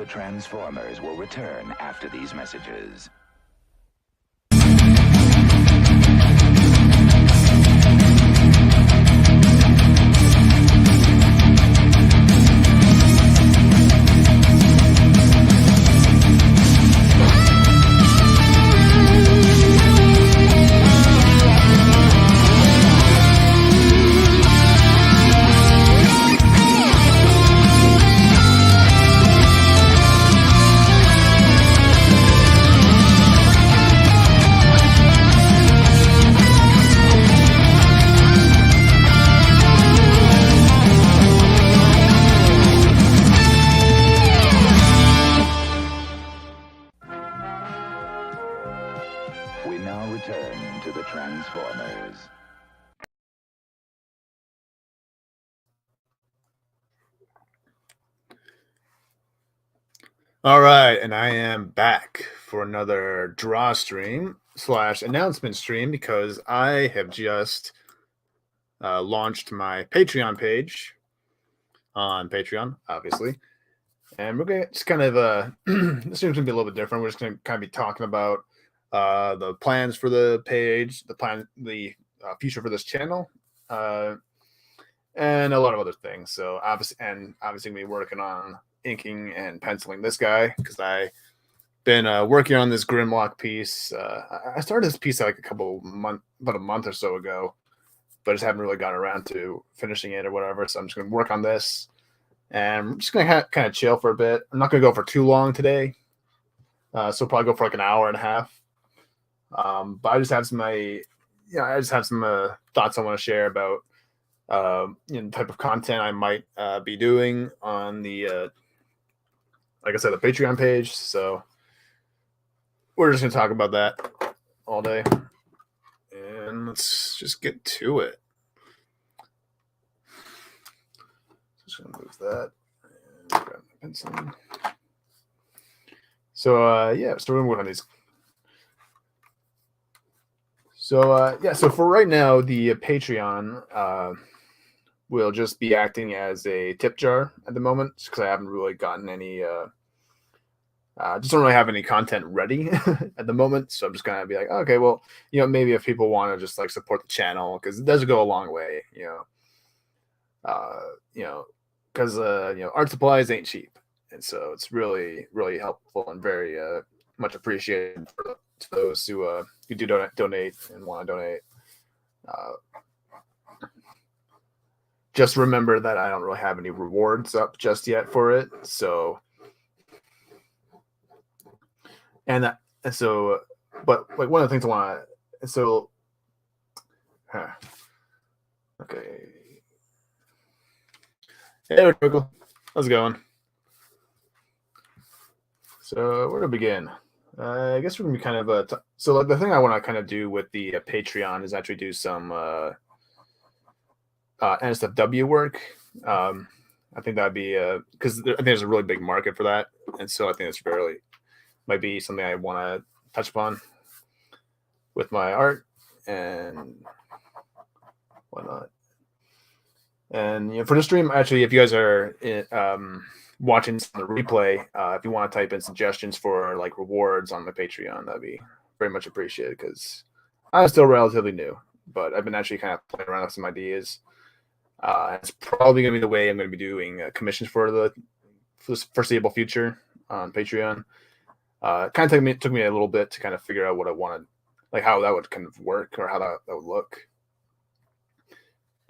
The Transformers will return after these messages. We now return to the Transformers. All right, and I am back for another draw stream / announcement stream because I have just launched my Patreon page on Patreon, obviously. And we're going to just kind of, this stream's going to be a little bit different. We're just going to kind of be talking about the plans for the page, the future for this channel, and a lot of other things. So obviously going to be working on inking and penciling this guy because I've been working on this Grimlock piece. I started this piece like about a month or so ago, but just haven't really gotten around to finishing it or whatever. So I'm just going to work on this. And I'm just going to kind of chill for a bit. I'm not going to go for too long today. So probably go for like an hour and a half. But I just have some thoughts I want to share about the type of content I might be doing on the, like I said, the Patreon page. So we're just going to talk about that all day. And let's just get to it. Just gonna move that and grab my pencil. So yeah, so we're gonna work on these. So yeah, so for right now, the Patreon will just be acting as a tip jar at the moment because I haven't really gotten any. Just don't really have any content ready at the moment, so I'm just gonna be like, okay, well, maybe if people want to just like support the channel because it does go a long way, because art supplies ain't cheap, and so it's really, really helpful and very much appreciated for those who do donate and want to donate. Just remember that I don't really have any rewards up just yet for it, so but like one of the things I want to, okay. Hey, Twinkle. How's it going? So where to begin? I guess we're gonna be kind of so like the thing I want to kind of do with the Patreon is actually do some NSFW work. I think that'd be because I think there's a really big market for that, and so I think it's might be something I want to touch upon with my art and whatnot. And for the stream, actually, if you guys are watching the replay, if you want to type in suggestions for like rewards on my Patreon, that'd be very much appreciated because I'm still relatively new, but I've been actually kind of playing around with some ideas. It's probably going to be the way I'm going to be doing commissions for the foreseeable future on Patreon. Kind of took me a little bit to kind of figure out what I wanted, like how that would kind of work or how that would look.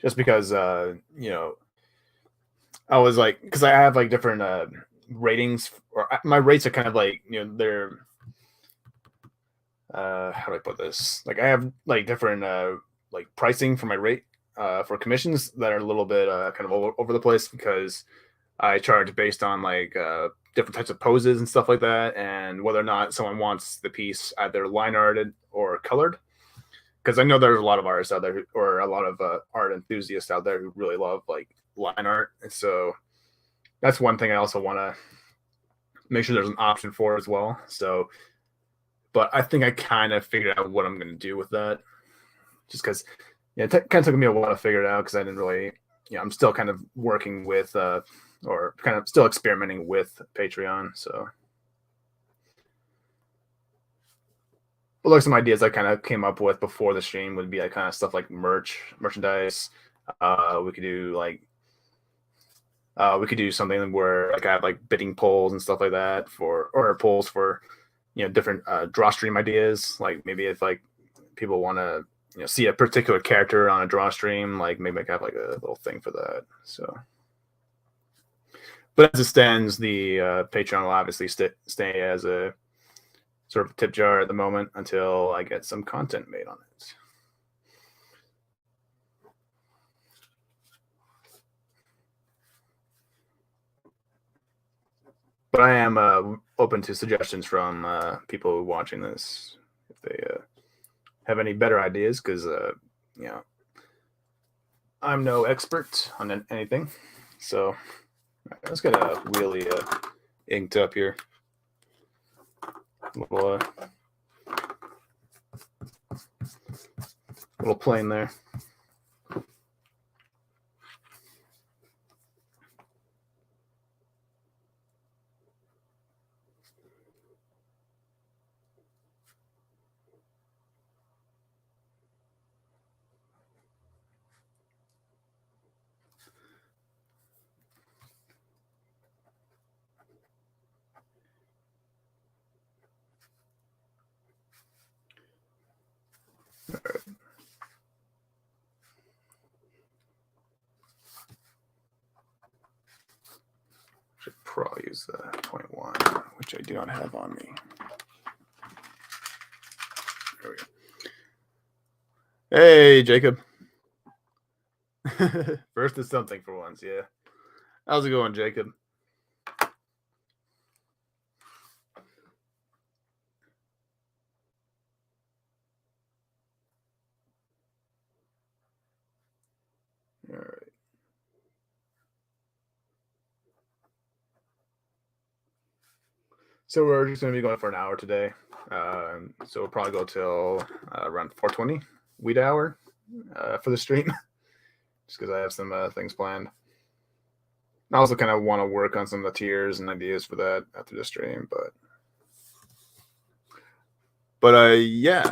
Just because, I was like, because I have like different ratings, or my rates are kind of like, they're, how do I put this? Like I have like different like pricing for my rate for commissions that are a little bit kind of over the place because I charge based on like different types of poses and stuff like that, and whether or not someone wants the piece either line arted or colored. Because I know there's a lot of artists out there, or a lot of art enthusiasts out there who really love like line art, and so that's one thing I also want to make sure there's an option for as well. So, but I think I kind of figured out what I'm going to do with that, just because it kind of took me a while to figure it out because I didn't really, I'm still kind of working with or kind of still experimenting with Patreon. So, but like some ideas I kind of came up with before the stream would be like kind of stuff like merchandise. We could do like something where like I have like bidding polls and stuff like that or polls for different drawstream ideas. Like maybe if like people want to see a particular character on a drawstream, like maybe I can have like a little thing for that. So, but as it stands, the Patreon will obviously stay as a sort of tip jar at the moment until I get some content made on it. But I am open to suggestions from people watching this if they have any better ideas, because I'm no expert on anything. So let's get a really inked up here. Little plane there. All right. Should probably use the 0.1, which I do not have on me. There we go. Hey, Jacob. First is something for once, yeah. How's it going, Jacob? All right. So we're just going to be going for an hour today. So we'll probably go till around 4:20 wheat hour for the stream, just because I have some things planned. I also kind of want to work on some of the tiers and ideas for that after the stream, but yeah.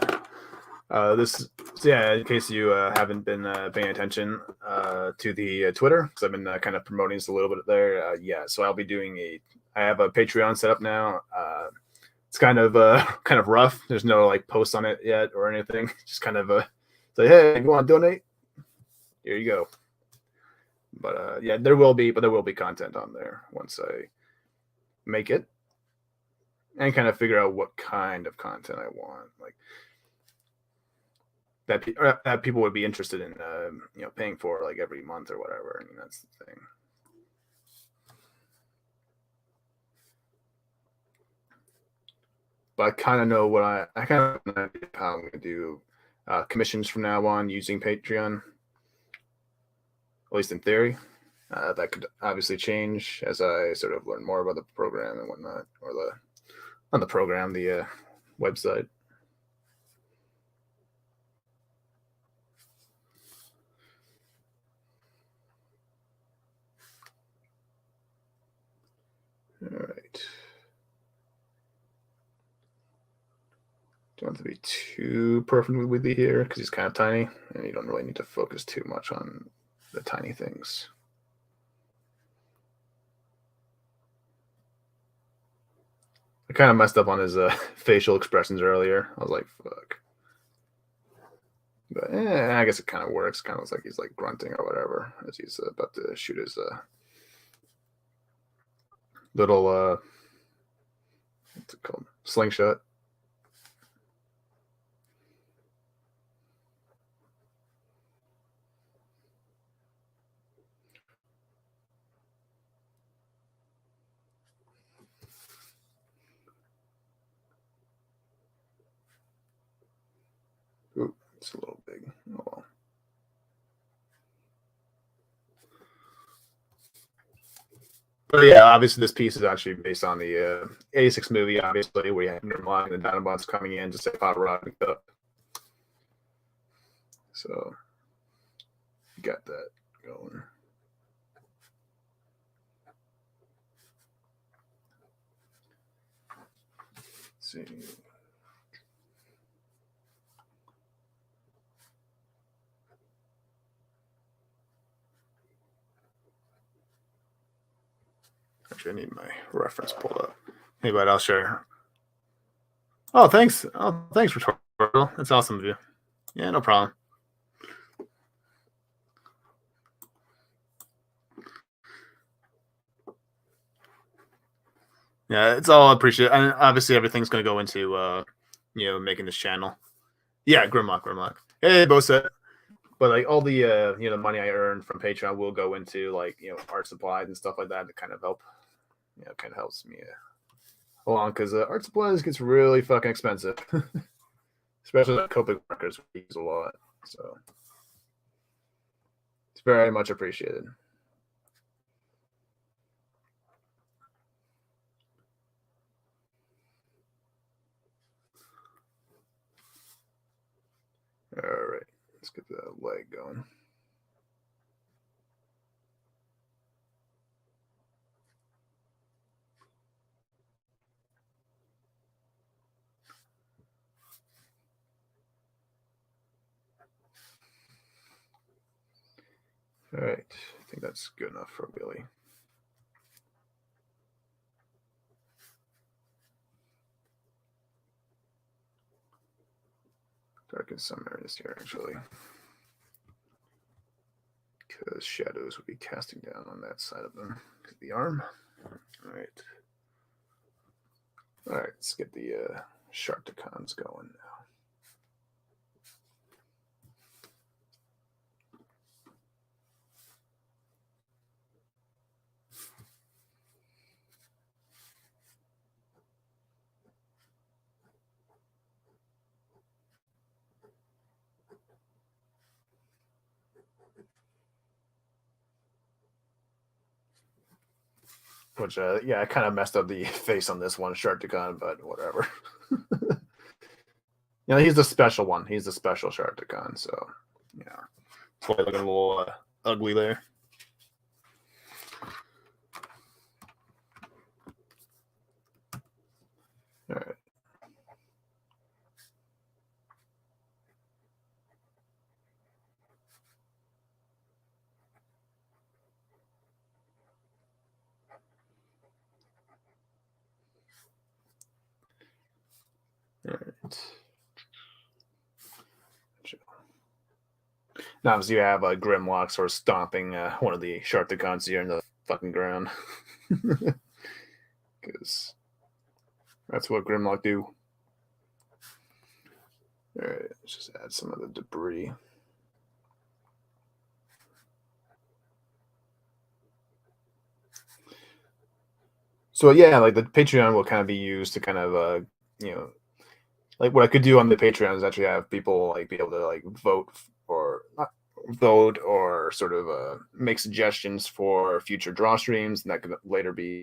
In case you haven't been paying attention to the Twitter, because I've been kind of promoting this a little bit there. So I'll be doing I have a Patreon set up now. It's kind of rough. There's no like posts on it yet or anything. Just kind of say, hey, if you want to donate, here you go. But there will be content on there once I make it and kind of figure out what kind of content I want, like that people would be interested in, paying for like every month or whatever. I mean, that's the thing. But I kind of know what I kind of know how I'm going to do commissions from now on using Patreon, at least in theory. That could obviously change as I sort of learn more about the program and whatnot, or the website. All right. Don't have to be too perfectly here because he's kind of tiny, and you don't really need to focus too much on the tiny things. I kind of messed up on his facial expressions earlier. I was like, fuck. But I guess it kind of works. Kind of looks like he's like grunting or whatever as he's about to shoot his little what's it called? Slingshot. Ooh, it's a little big. Oh well. But yeah, obviously this piece is actually based on the 86 movie, obviously, where you have Nirmala and the Dinobots coming in to say Hot Rod and Cup. So got that going. see. Actually, I need my reference pulled up. Anybody else share? Oh, thanks. Oh, thanks, Rhetorical. That's awesome of you. Yeah, no problem. Yeah, it's all appreciated. And obviously, everything's going to go into, making this channel. Yeah, Grimlock. Hey, Bosa. But like all the, the money I earn from Patreon will go into like, art supplies and stuff like that to kind of help, kind of helps me along because art supplies gets really fucking expensive, especially like Copic Markers we use a lot. So it's very much appreciated. All right, let's get the leg going. All right, I think that's good enough for Billy. Darken some areas here, actually, because shadows would be casting down on that side of the arm. All right. All right, let's get the Sharpticons going now. Which, I kind of messed up the face on this one, Sharpticon, but whatever. He's the special one. He's the special Sharpticon, so, yeah. It's looking a little ugly there. All right. All right. Now, obviously, you have Grimlock sort of stomping one of the Sharpticons here in the fucking ground. Because that's what Grimlock do. All right, let's just add some of the debris. So yeah, like the Patreon will kind of be used to kind of like what I could do on the Patreon is actually have people like be able to like vote or not vote or sort of make suggestions for future draw streams, and that could later be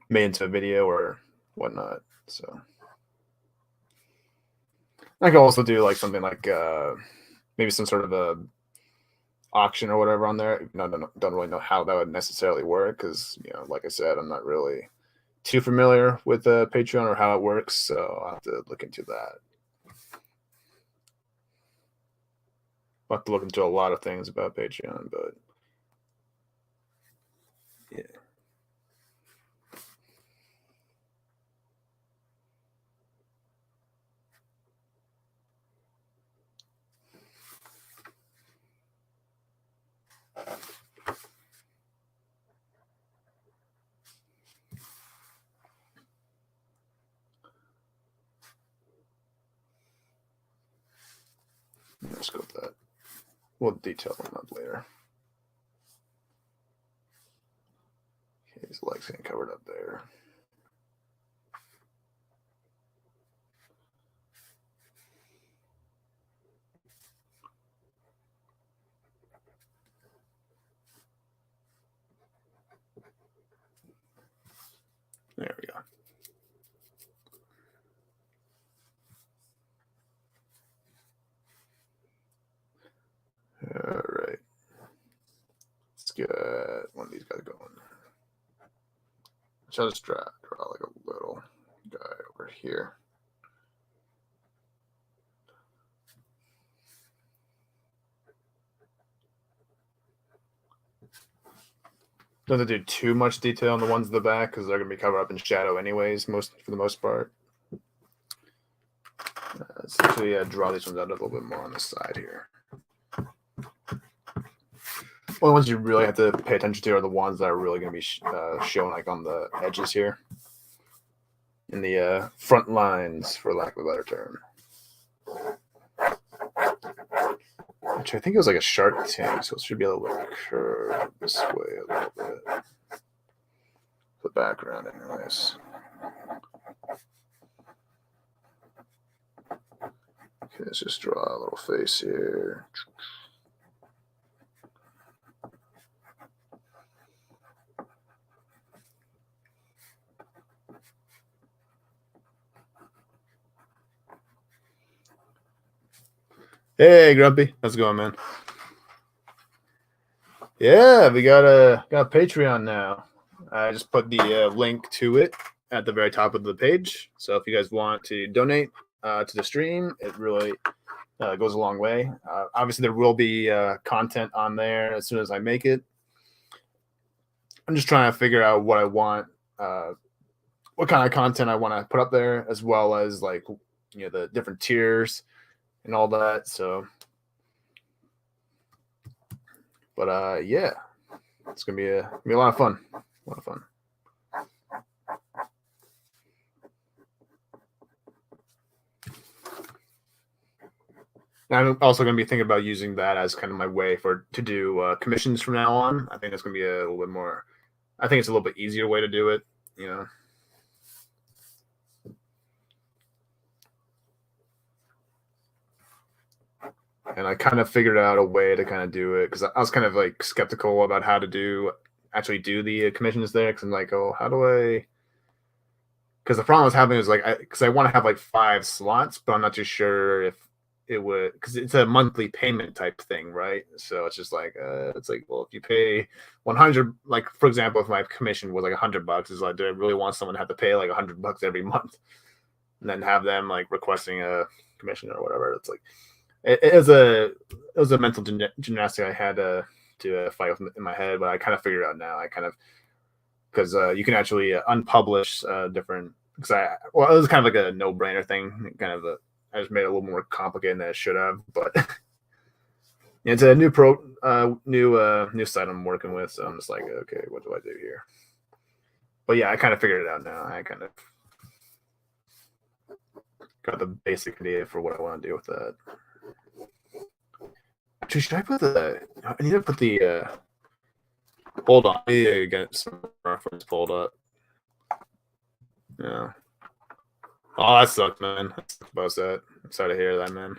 made into a video or whatnot. So I could also do like something like maybe some sort of a auction or whatever on there. Don't really know how that would necessarily work because like I said, I'm not really too familiar with Patreon or how it works, so I'll have to look into that. I'll have to look into a lot of things about Patreon, but yeah. Let's go with that. We'll detail them up later. Okay, his legs getting covered up there. There we go. All right. Let's get one of these guys going. Let's just draw like a over here. Doesn't do too much detail on the ones in the back because they're going to be covered up in shadow anyways, for the most part. Let's actually draw these ones out a little bit more on the side here. Only ones you really have to pay attention to are the ones that are really going to be shown like on the edges here. In the front lines, for lack of a better term. Which I think it was like a shark tank, so it should be a little bit curved this way a little bit. The background, anyways. Okay, let's just draw a little face here. Hey, Grumpy, how's it going, man? Yeah, we got a Patreon now. I just put the link to it at the very top of the page. So if you guys want to donate to the stream, it really goes a long way. Obviously, there will be content on there as soon as I make it. I'm just trying to figure out what I want, what kind of content I want to put up there, as well as like the different tiers and all that. So, but yeah, it's gonna be a lot of fun. A lot of fun. I'm also going to be thinking about using that as kind of my way to do commissions from now on. I think that's going to be a little bit more. I think it's a little bit easier way to do it, And I kind of figured out a way to kind of do it because I was kind of like skeptical about how to actually do the commissions there, because I'm like, oh, how do I? Because the problem I was having is like, because I want to have like 5 slots, but I'm not too sure if it would, because it's a monthly payment type thing, right? So it's just like, well, if you pay 100, like for example, if my commission was like $100, it's like, do I really want someone to have to pay like $100 every month, and then have them like requesting a commission or whatever? It's like, it was a mental gymnastic I had to fight with in my head, but I kind of figured it out now. Because you can actually unpublish different. Because it was kind of like a no-brainer thing. I just made it a little more complicated than it should have. But it's a new new site I'm working with, so I'm just like, okay, what do I do here? But yeah, I kind of figured it out now. I kind of got the basic idea for what I want to do with that. Actually, should I put I need to put the. Hold on, I need to get some reference pulled up. Yeah. Oh, that sucked, man. That sucked about that. I'm sorry to hear that, man.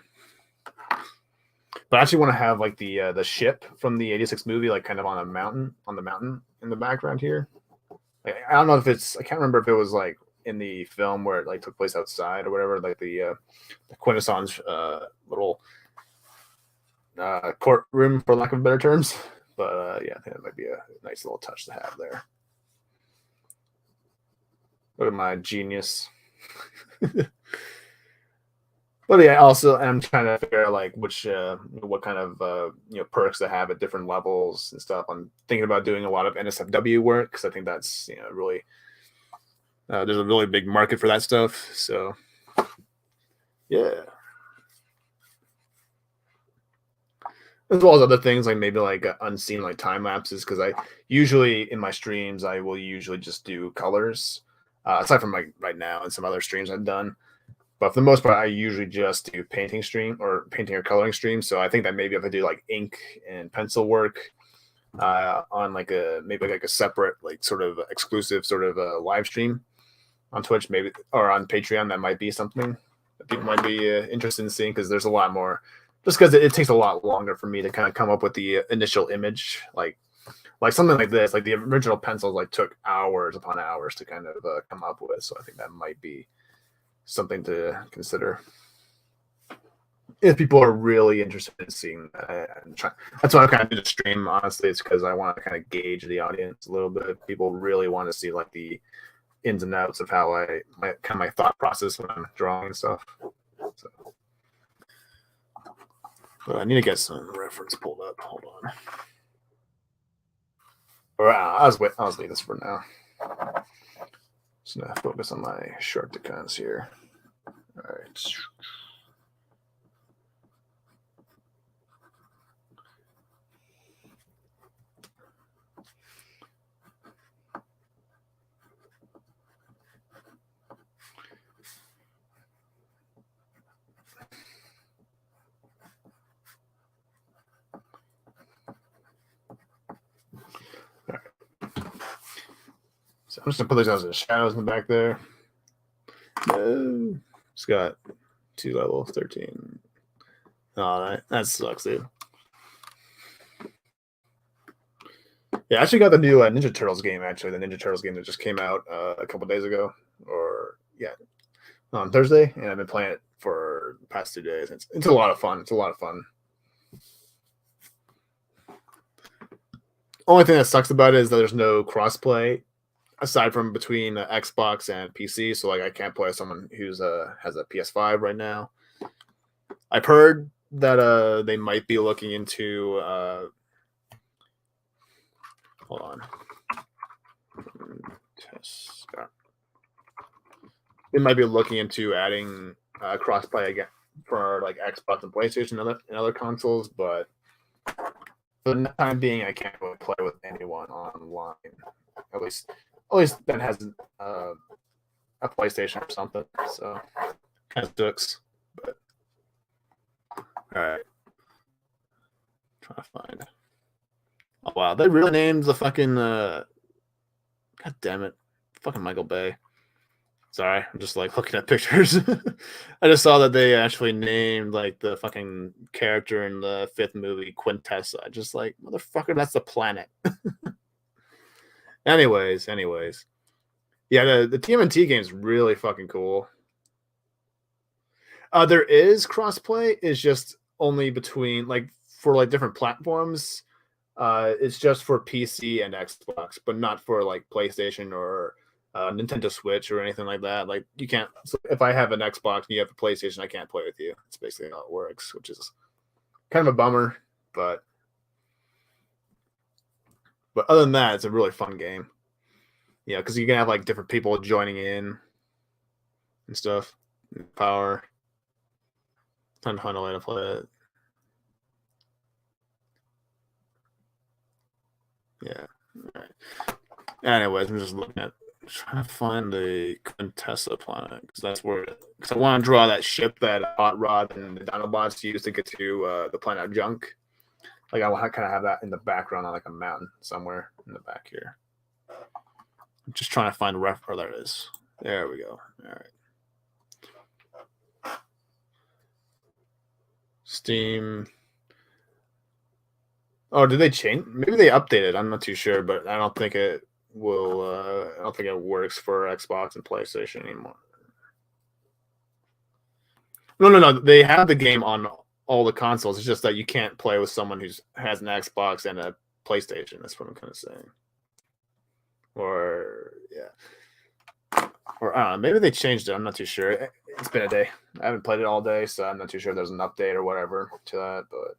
But I actually want to have like the ship from the '86 movie, like kind of on the mountain in the background here. Like, I don't know if I can't remember if it was like in the film where it like took place outside or whatever, like the Quintessence little courtroom, for lack of better terms. But yeah, I think that might be a nice little touch to have there. Look at my genius. But yeah, also I'm trying to figure out like what kind of perks to have at different levels and stuff. I'm thinking about doing a lot of NSFW work because I think that's really there's a really big market for that stuff. So yeah. As well as other things like maybe like unseen like time lapses, because I usually in my streams I will usually just do colors, aside from like right now and some other streams I've done. But for the most part, I usually just do painting or coloring streams. So I think that maybe if I do like ink and pencil work on like maybe like a separate like sort of exclusive sort of live stream on Twitch, maybe, or on Patreon, that might be something that people might be interested in seeing, because there's a lot more. Just because it takes a lot longer for me to kind of come up with the initial image, like something like this, like the original pencils, like took hours upon hours to kind of come up with. So I think that might be something to consider if people are really interested in seeing that. That's why I kind of do the stream. Honestly, it's because I want to kind of gauge the audience a little bit. If people really want to see like the ins and outs of how my thought process when I'm drawing and stuff. So, but I need to get some reference pulled up. Hold on. Or I'll leave this for now. Just gonna focus on my short icons here. All right. So I'm just gonna put those as shadows in the back there. It's got 2 levels, 13. Oh, that sucks, dude. Yeah, I actually got the new Ninja Turtles game. Actually, the Ninja Turtles game that just came out a couple days ago, or on Thursday, and I've been playing it for the past 2 days. It's a lot of fun. It's a lot of fun. Only thing that sucks about it is that there's no crossplay aside from between Xbox and PC. So like I can't play with someone who's has a PS5 right now. I've heard that they might be looking into hold on. They might be looking into adding crossplay again for like Xbox and PlayStation and other consoles, but for the time being, I can't really play with anyone online. At least that has a PlayStation or something. So kind of sucks. But all right, trying to find. Oh wow, they really named the fucking. God damn it, fucking Michael Bay. Sorry, I'm just like looking at pictures. I just saw that they actually named like the fucking character in the 5th movie Quintessa. Just like, motherfucker, that's the planet. anyways. Yeah, the TMNT game is really fucking cool. There is crossplay, it's just only between like for like different platforms. It's just for PC and Xbox, but not for like PlayStation or Nintendo Switch or anything like that. Like you can't. So if I have an Xbox and you have a PlayStation, I can't play with you. It's basically how it works, which is kind of a bummer. But other than that, it's a really fun game. Yeah, because you can have like different people joining in and stuff. Power. Time to find a way to play it. Yeah. All right. Anyways, I'm just looking at. Trying to find the Quintessa planet because that's where. Because I want to draw that ship that Hot Rod and the Dinobots use to get to the planet Junk. Like I want to kind of have that in the background on like a mountain somewhere in the back here. I'm just trying to find ref. Oh, there it is. There we go. All right. Steam. Oh, did they change? Maybe they updated. I'm not too sure, but I don't think it will. I don't think it works for Xbox and PlayStation anymore. No. They have the game on all the consoles. It's just that you can't play with someone who has an Xbox and a PlayStation. That's what I'm kind of saying. Or yeah. Or I don't know. Maybe they changed it. I'm not too sure. It's been a day. I haven't played it all day, so I'm not too sure if there's an update or whatever to that. But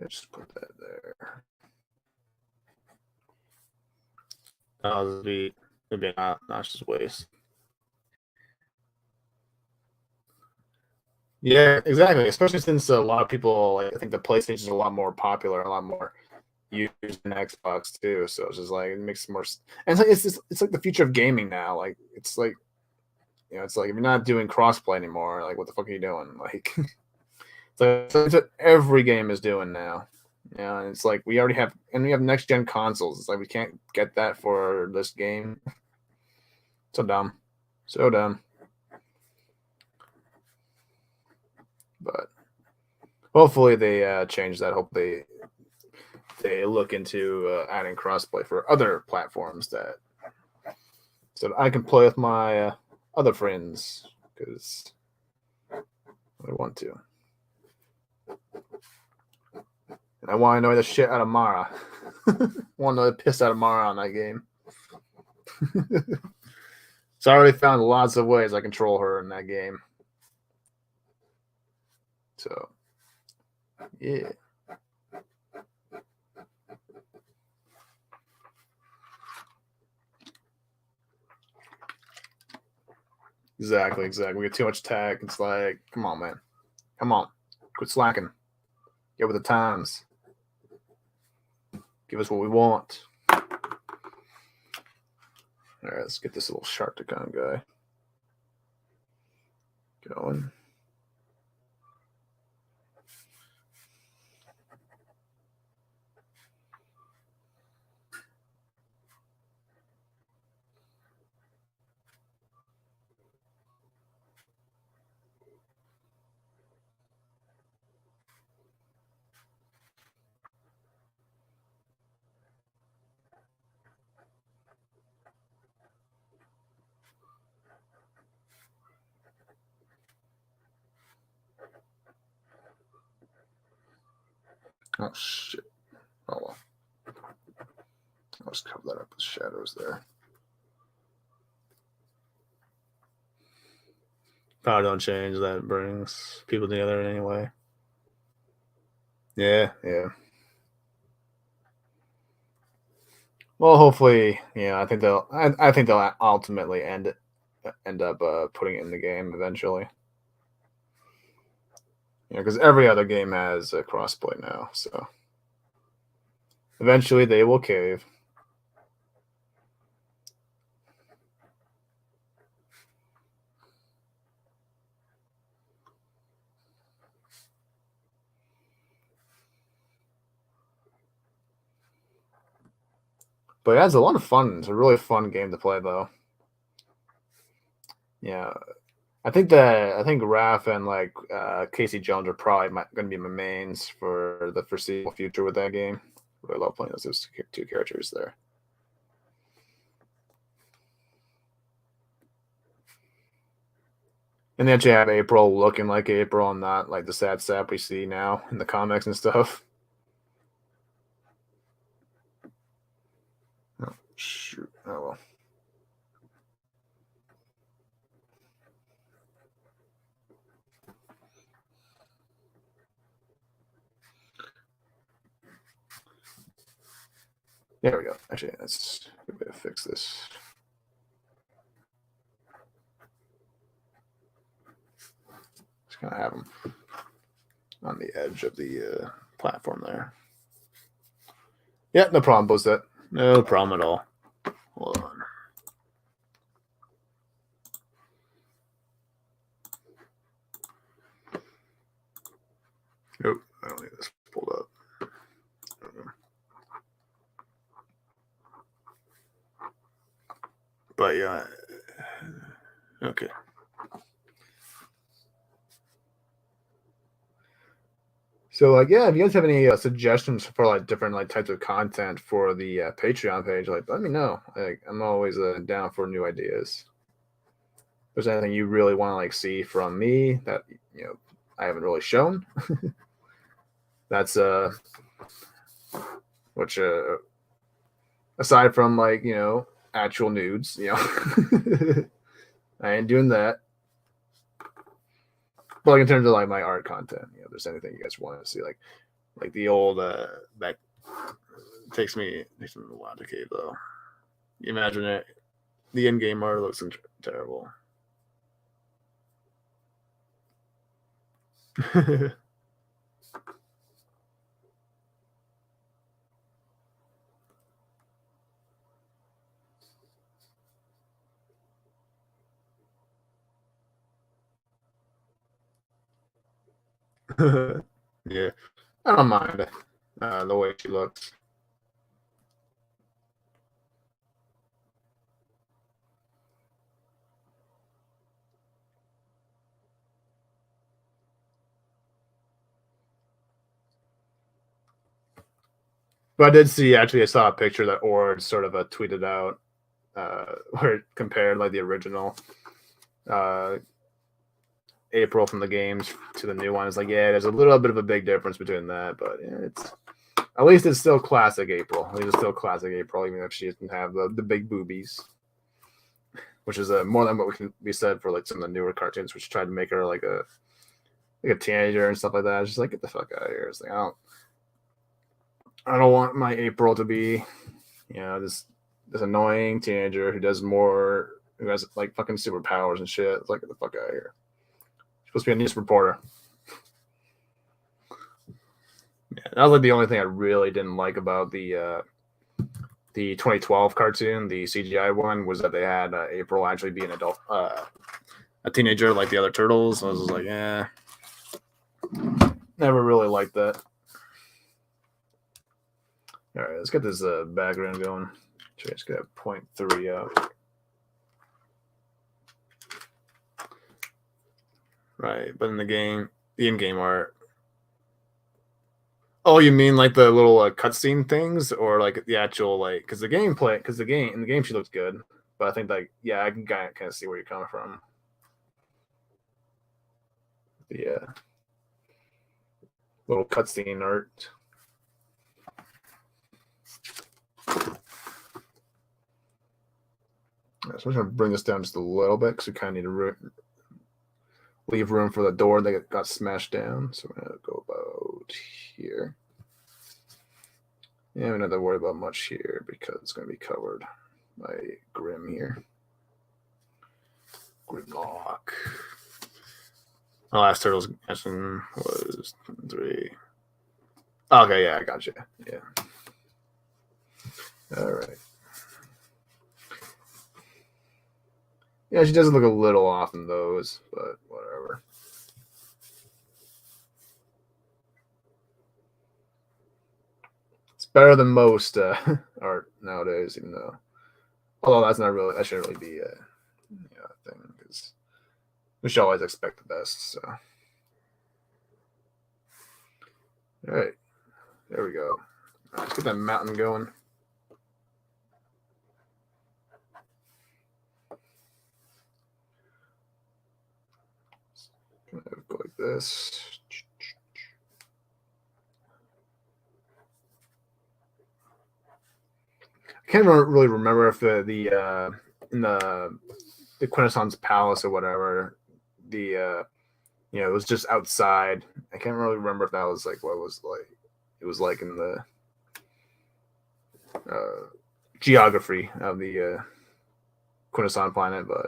just put that there. That'll be maybe not just waste. Yeah, exactly. Especially since a lot of people, like, I think the PlayStation is a lot more popular, a lot more use an Xbox too. So it's just like it makes more. And it's like the future of gaming now. Like it's like it's like if you're not doing crossplay anymore, like what the fuck are you doing? Like it's what every game is doing now. And it's like we have next gen consoles. It's like we can't get that for this game. So dumb, so dumb. But hopefully they change that. Hope they look into adding crossplay for other platforms so that I can play with my other friends because I want to. And I want to annoy the shit out of Mara. I want to annoy the piss out of Mara on that game. So I already found lots of ways I control her in that game. So, yeah. Exactly. We get too much tag. It's like, come on, man. Come on. Quit slacking. Get with the times. Give us what we want. All right, let's get this little Sharpticon guy going. Oh, shit. Oh, well. I'll just cover that up with shadows there. Power don't change. That brings people together anyway. Yeah. Well, hopefully, I think they'll ultimately end up putting it in the game eventually. Because every other game has a crossplay now, so eventually they will cave. But it has a lot of fun. It's a really fun game to play, though. Yeah, I think Raph and like Casey Jones are probably going to be my mains for the foreseeable future with that game. I love playing those two characters there. And they actually have April looking like April and not like the sad sap we see now in the comics and stuff. Oh, shoot. Oh, well. There we go. Actually, that's a good way to fix this. Just kind of have them on the edge of the platform there. Yeah, no problem, post that. No problem at all. Hold on. Nope, I don't need this pulled up. But yeah, okay. So like, yeah, if you guys have any suggestions for like different like types of content for the Patreon page, like let me know. Like, I'm always down for new ideas. If there's anything you really want to like see from me that I haven't really shown, that's which aside from like actual nudes, I ain't doing that. But like in terms of like my art content, if there's anything you guys want to see, like the old that takes me a while to cave though. You imagine it, the in-game art looks terrible. Yeah, I don't mind the way she looks. But I did see, actually, I saw a picture that Ord sort of tweeted out where it compared like the original April from the games to the new one. It's like, yeah, there's a little bit of a big difference between that, but yeah, it's at least it's still classic April. At least it's still classic April, even if she doesn't have the big boobies, which is more than what can be said for like some of the newer cartoons, which tried to make her like a teenager and stuff like that. It's just like, get the fuck out of here. It's like, I don't want my April to be, this annoying teenager who has like fucking superpowers and shit. It's like, get the fuck out of here. Supposed to be a news reporter. Yeah, that was like the only thing I really didn't like about the 2012 cartoon, the CGI one, was that they had April actually be an adult, a teenager like the other turtles. I was just like, yeah, never really liked that. All right, let's get this background going. Let's get 0.3 out. Right, but in the in-game art. Oh, you mean like the little cutscene things, or like the actual because in the game she looks good, but I think like, yeah, I can kind of see where you're coming from. The little cutscene art. So I'm just gonna bring this down just a little bit because we kind of need to leave room for the door that got smashed down. So I'm gonna go about here. Yeah, we don't have to worry about much here because it's gonna be covered by Grim here. Grimlock. My last turtle's question was 3. Okay, yeah, I got you. Yeah. All right. Yeah, she does look a little off in those, but whatever. It's better than most art nowadays, even though. Although that shouldn't really be a thing, because we should always expect the best. So, all right, there we go. All right, let's get that mountain going. Go like this. I can't really remember if in the Quintessence Palace or whatever, it was just outside. I can't really remember if that was like what it was like. It was like in the geography of the Quintessence planet, but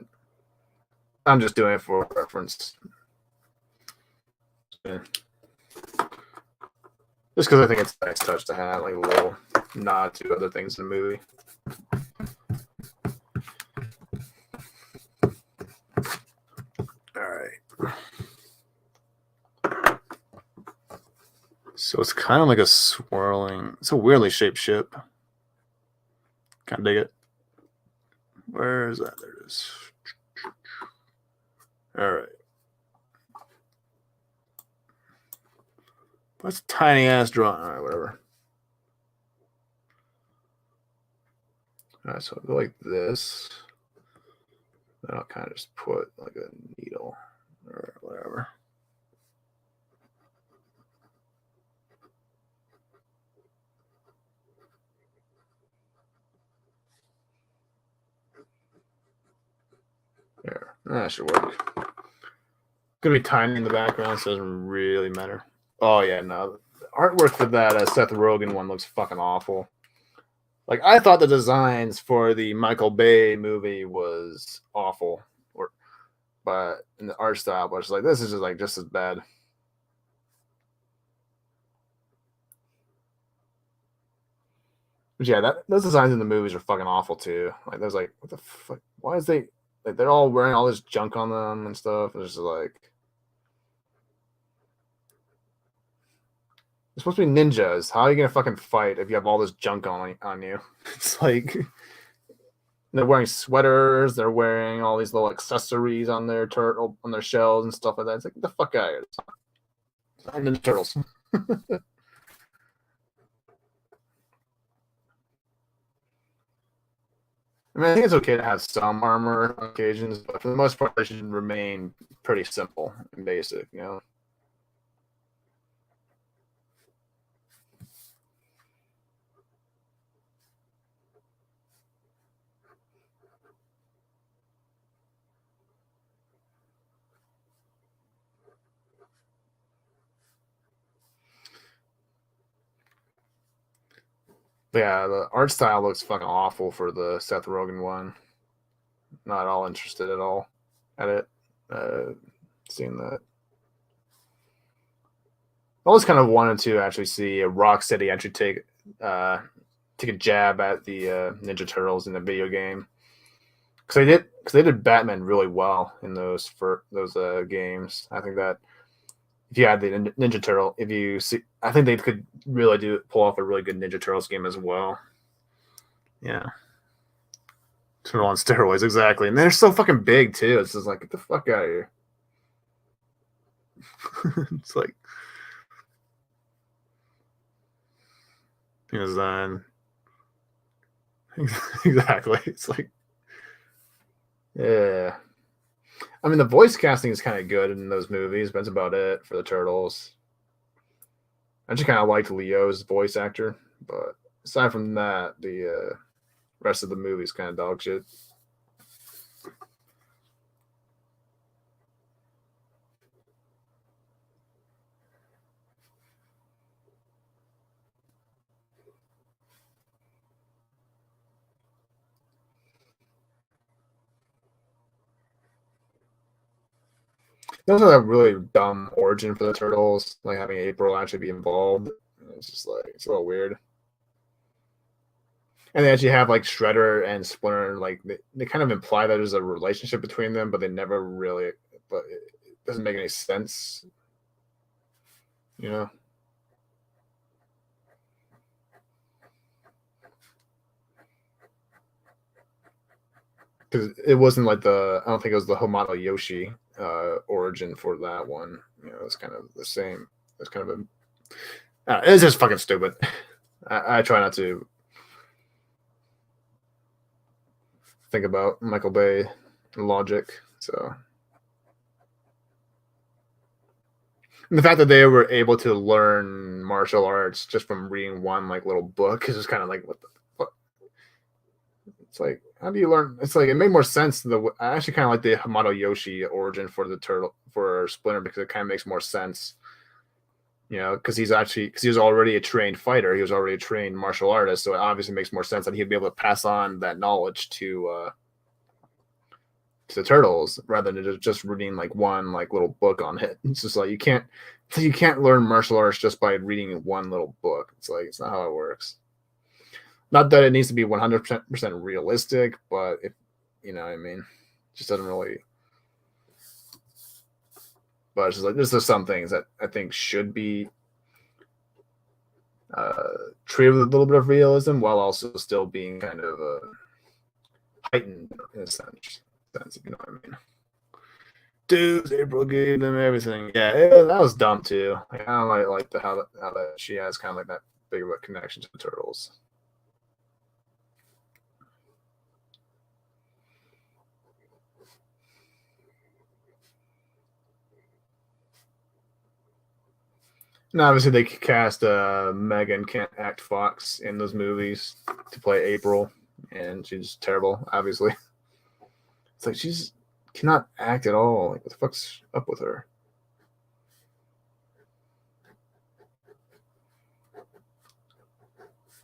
I'm just doing it for reference. Yeah. Just because I think it's a nice touch to have, like a little nod to other things in the movie. All right. So it's kind of like a swirling, it's a weirdly shaped ship. Kind of dig it. Where is that? There it is. All right. That's a tiny ass drawing. All right, whatever. All right, so I'll go like this. Then I'll kind of just put like a needle or whatever. There, that should work. Gonna be tiny in the background, so it doesn't really matter. Oh yeah, no, the artwork for that Seth Rogen one looks fucking awful. Like, I thought the designs for the Michael Bay movie was awful, but in the art style, but it's like, this is just as bad. But yeah, those designs in the movies are fucking awful too. Like, there's like, what the fuck? Why is they're all wearing all this junk on them and stuff? It's just like, supposed to be ninjas. How are you gonna fucking fight if you have all this junk on you? It's like they're wearing sweaters, they're wearing all these little accessories on their shells and stuff like that. It's like, get the fuck out of here. It's not Ninja Turtles. I mean, I think it's okay to have some armor on occasions, but for the most part, they should remain pretty simple and basic, you know? But yeah, the art style looks fucking awful for the Seth Rogen one. Not at all interested at all at it. Seeing that. I always kind of wanted to actually see a Rocksteady actually take a jab at the Ninja Turtles in the video game, because they did Batman really well in those games. I think that if you had the Ninja Turtle, if you see, I think they could really pull off a really good Ninja Turtles game as well. Yeah. Turtle on steroids, exactly. And they're so fucking big too. It's just like, get the fuck out of here. It's like, design. Exactly. It's like, yeah. I mean, the voice casting is kind of good in those movies, but that's about it for the Turtles. I just kind of liked Leo's voice actor, but aside from that, the rest of the movie's kind of dog shit. Those are a really dumb origin for the Turtles, like having April actually be involved. It's just like, it's a little weird. And they actually have like Shredder and Splinter, like they kind of imply that there's a relationship between them, but they never really, but it doesn't make any sense, you know? Because it wasn't like I don't think it was the Hamato Yoshi origin for that one. You know, it's kind of the same. It's kind of it's just fucking stupid. I try not to think about Michael Bay logic. So, and the fact that they were able to learn martial arts just from reading one like little book is just kind of like, what the fuck? It's like, how do you learn? It's like, it made more sense. I actually kind of like the Hamato Yoshi origin for Splinter, because it kind of makes more sense. You know, because he was already a trained fighter. He was already a trained martial artist. So it obviously makes more sense that he'd be able to pass on that knowledge to the Turtles, rather than just reading like one like little book on it. It's just like, you can't learn martial arts just by reading one little book. It's like, it's not how it works. Not that it needs to be 100% realistic, but if you know what I mean, it just doesn't really. But it's just like, there's just some things that I think should be treated with a little bit of realism, while also still being kind of heightened in a sense, if you know what I mean. Dude, April gave them everything. Yeah, that was dumb too. Like, I don't like how that she has kind of like that big of a connection to the Turtles. And obviously, they cast Megan Can't Act Fox in those movies to play April, and she's terrible. Obviously, it's like she's cannot act at all. Like, what the fuck's up with her?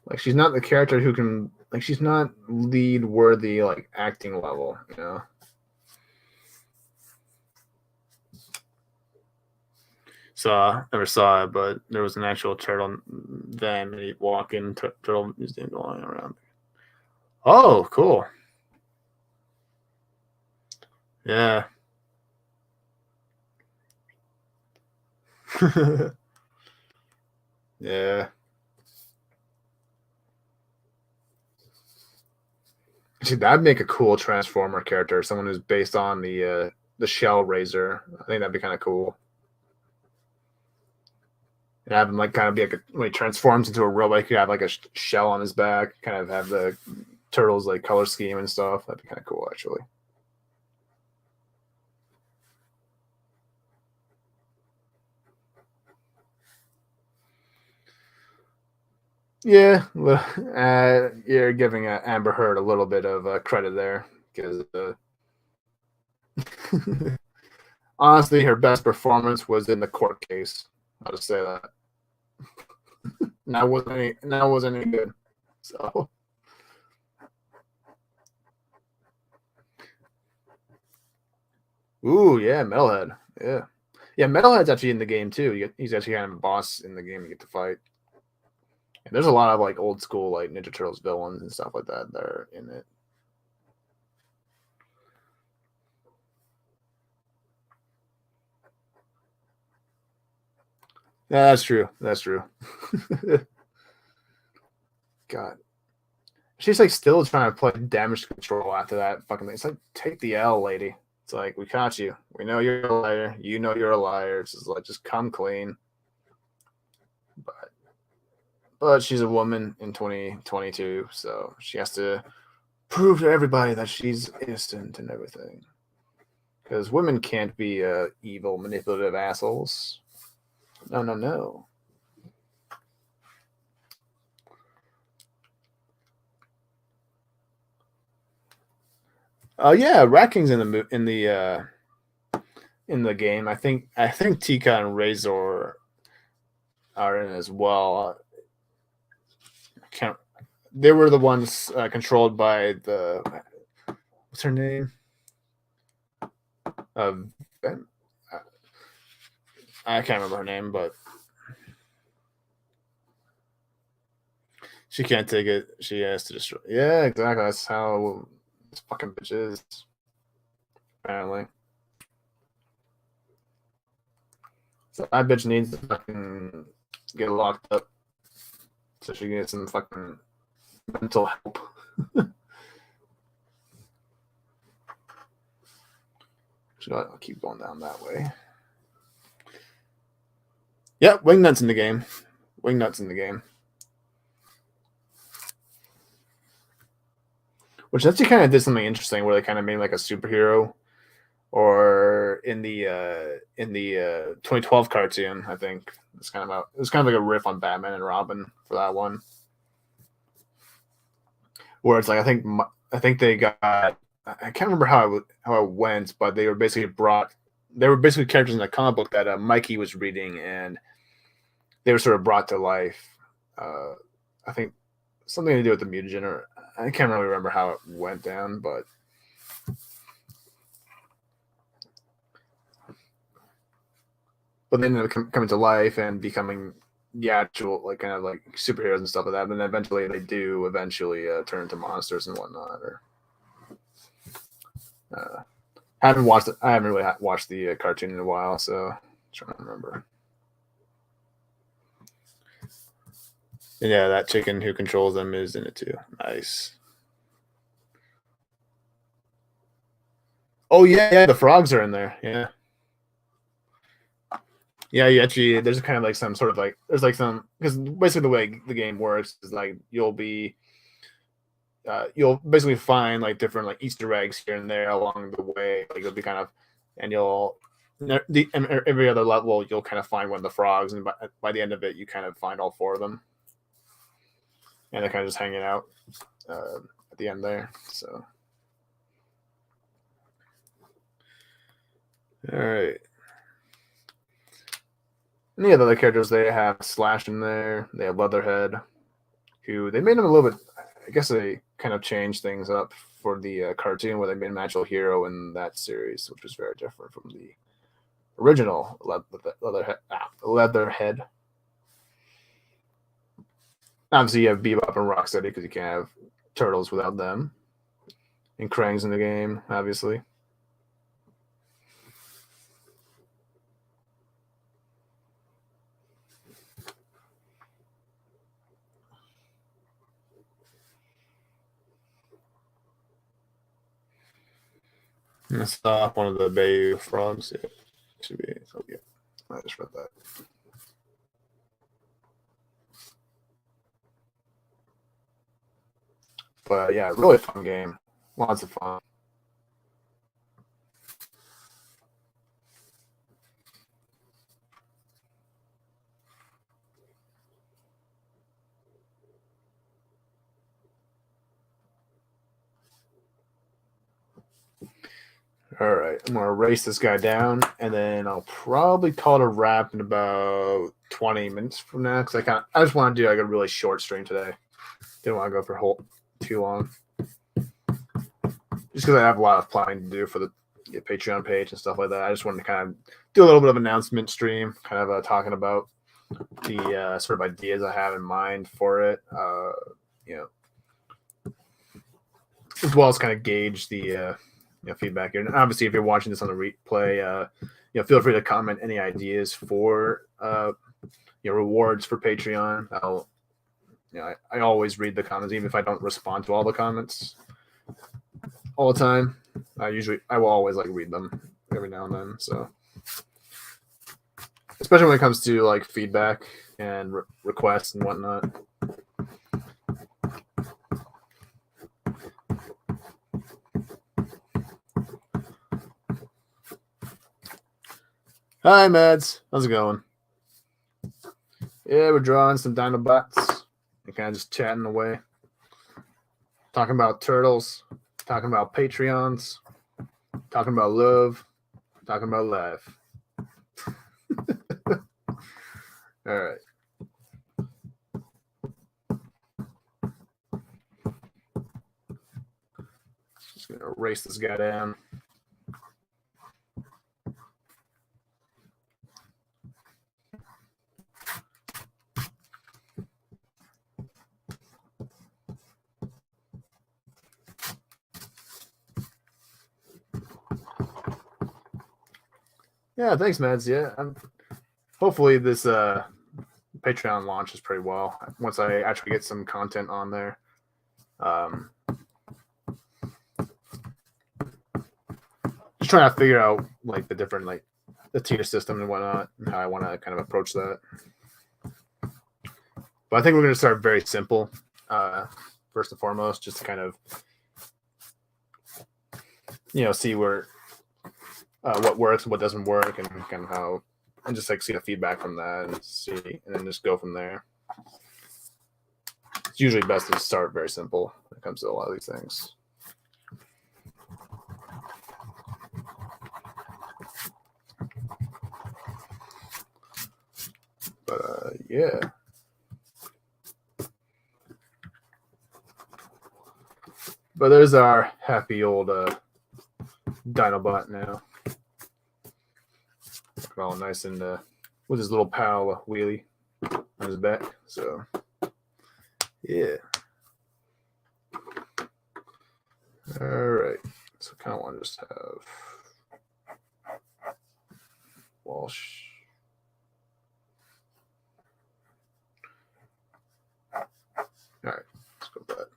Like, she's not the character who can, like, she's not lead worthy like acting level, you know. Never saw it, but there was an actual turtle van walking turtle museum going around. Oh, cool. Yeah. Yeah. See, that'd make a cool Transformer character. Someone who's based on the Shell Razor. I think that'd be kind of cool. And have him like kind of be like when he transforms into a robot, he could have like a shell on his back, kind of have the turtles like color scheme and stuff. That'd be kind of cool, actually. Yeah, well, you're giving Amber Heard a little bit of credit there because honestly, her best performance was in the court case. I'll just say that. That wasn't any good. So, ooh, yeah, Metalhead, yeah, yeah, Metalhead's actually in the game too. He's actually kind of a boss in the game. You get to fight. And there's a lot of like old school like Ninja Turtles villains and stuff like that are in it. Yeah, that's true. That's true. God, she's like still trying to play damage control after that fucking thing. It's like, take the L, lady. It's like, we caught you. We know you're a liar. You know you're a liar. It's just like, just come clean. But she's a woman in 2022, so she has to prove to everybody that she's innocent and everything. Because women can't be evil, manipulative assholes. No, no, no. Yeah, Rat King's in the game. I think Tika and Razor are in as well. Can't. They were the ones controlled by the what's her name? I can't remember her name, but she can't take it. She has to destroy. Yeah, exactly. That's how this fucking bitch is. Apparently. So that bitch needs to fucking get locked up so she can get some fucking mental help. So I'll keep going down that way. Yep, Wingnut's in the game. Wingnut's in the game. Which actually kind of did something interesting where they kind of made like a superhero, or in the 2012 cartoon, I think it was kind of like a riff on Batman and Robin for that one, where it's like I think they got, I can't remember how it went, but they were basically characters in the comic book that Mikey was reading, and they were sort of brought to life. I think something to do with the mutagen, or I can't really remember how it went down, but they ended up coming to life and becoming the actual like kind of like superheroes and stuff like that. And then eventually they do turn into monsters and whatnot. Or I haven't really watched the cartoon in a while, so I'm trying to remember. And yeah, that chicken who controls them is in it too. Nice. Oh yeah, the frogs are in there. Yeah. Yeah, you actually there's kind of like some sort of like there's like some, because basically the way the game works is like you'll basically find like different like Easter eggs here and there along the way. Like you'll be kind of, and every other level you'll kind of find one of the frogs, and by the end of it you kind of find all four of them, and they're kind of just hanging out at the end there. So, all right. Any of the other characters, they have Slash in there. They have Leatherhead, who they made him a little bit. I guess they kind of changed things up for the cartoon, where they made him actual hero in that series, which was very different from the original Leatherhead. Obviously, you have Bebop and Rocksteady because you can't have Turtles without them. And Krang's in the game, obviously. I saw one of the bay frogs. Yeah, should be. So yeah, I just read that. But yeah, really fun game. Lots of fun. All right, I'm gonna erase this guy down, and then I'll probably call it a wrap in about 20 minutes from now. Because I just want to do like a really short stream today. Didn't want to go for too long. Just because I have a lot of planning to do for the Patreon page and stuff like that. I just wanted to kind of do a little bit of announcement stream, kind of talking about the sort of ideas I have in mind for it. As well as kind of gauge the feedback here. And obviously, if you're watching this on the replay, feel free to comment any ideas for rewards for Patreon. I always read the comments, even if I don't respond to all the comments all the time. I will always like read them every now and then. So, especially when it comes to like feedback and requests and whatnot. Hi, Mads. How's it going? Yeah, we're drawing some Dinobots and kind of just chatting away. Talking about turtles, talking about Patreons, talking about love, talking about life. All right. Just going to erase this guy down. Yeah, thanks, Mads. Yeah, hopefully this Patreon launches pretty well once I actually get some content on there. Just trying to figure out like the different like the tier system and whatnot, and how I want to kind of approach that. But I think we're going to start very simple, first and foremost, just to kind of see where what works and what doesn't work, and kind of how, and just like see the feedback from that and then just go from there. It's usually best to start very simple when it comes to a lot of these things. But yeah. But there's our happy old Dinobot now. All nice and with his little pal Wheelie on his back. So yeah. All right. So I kind of want to just have Walsh. All right. Let's go with that.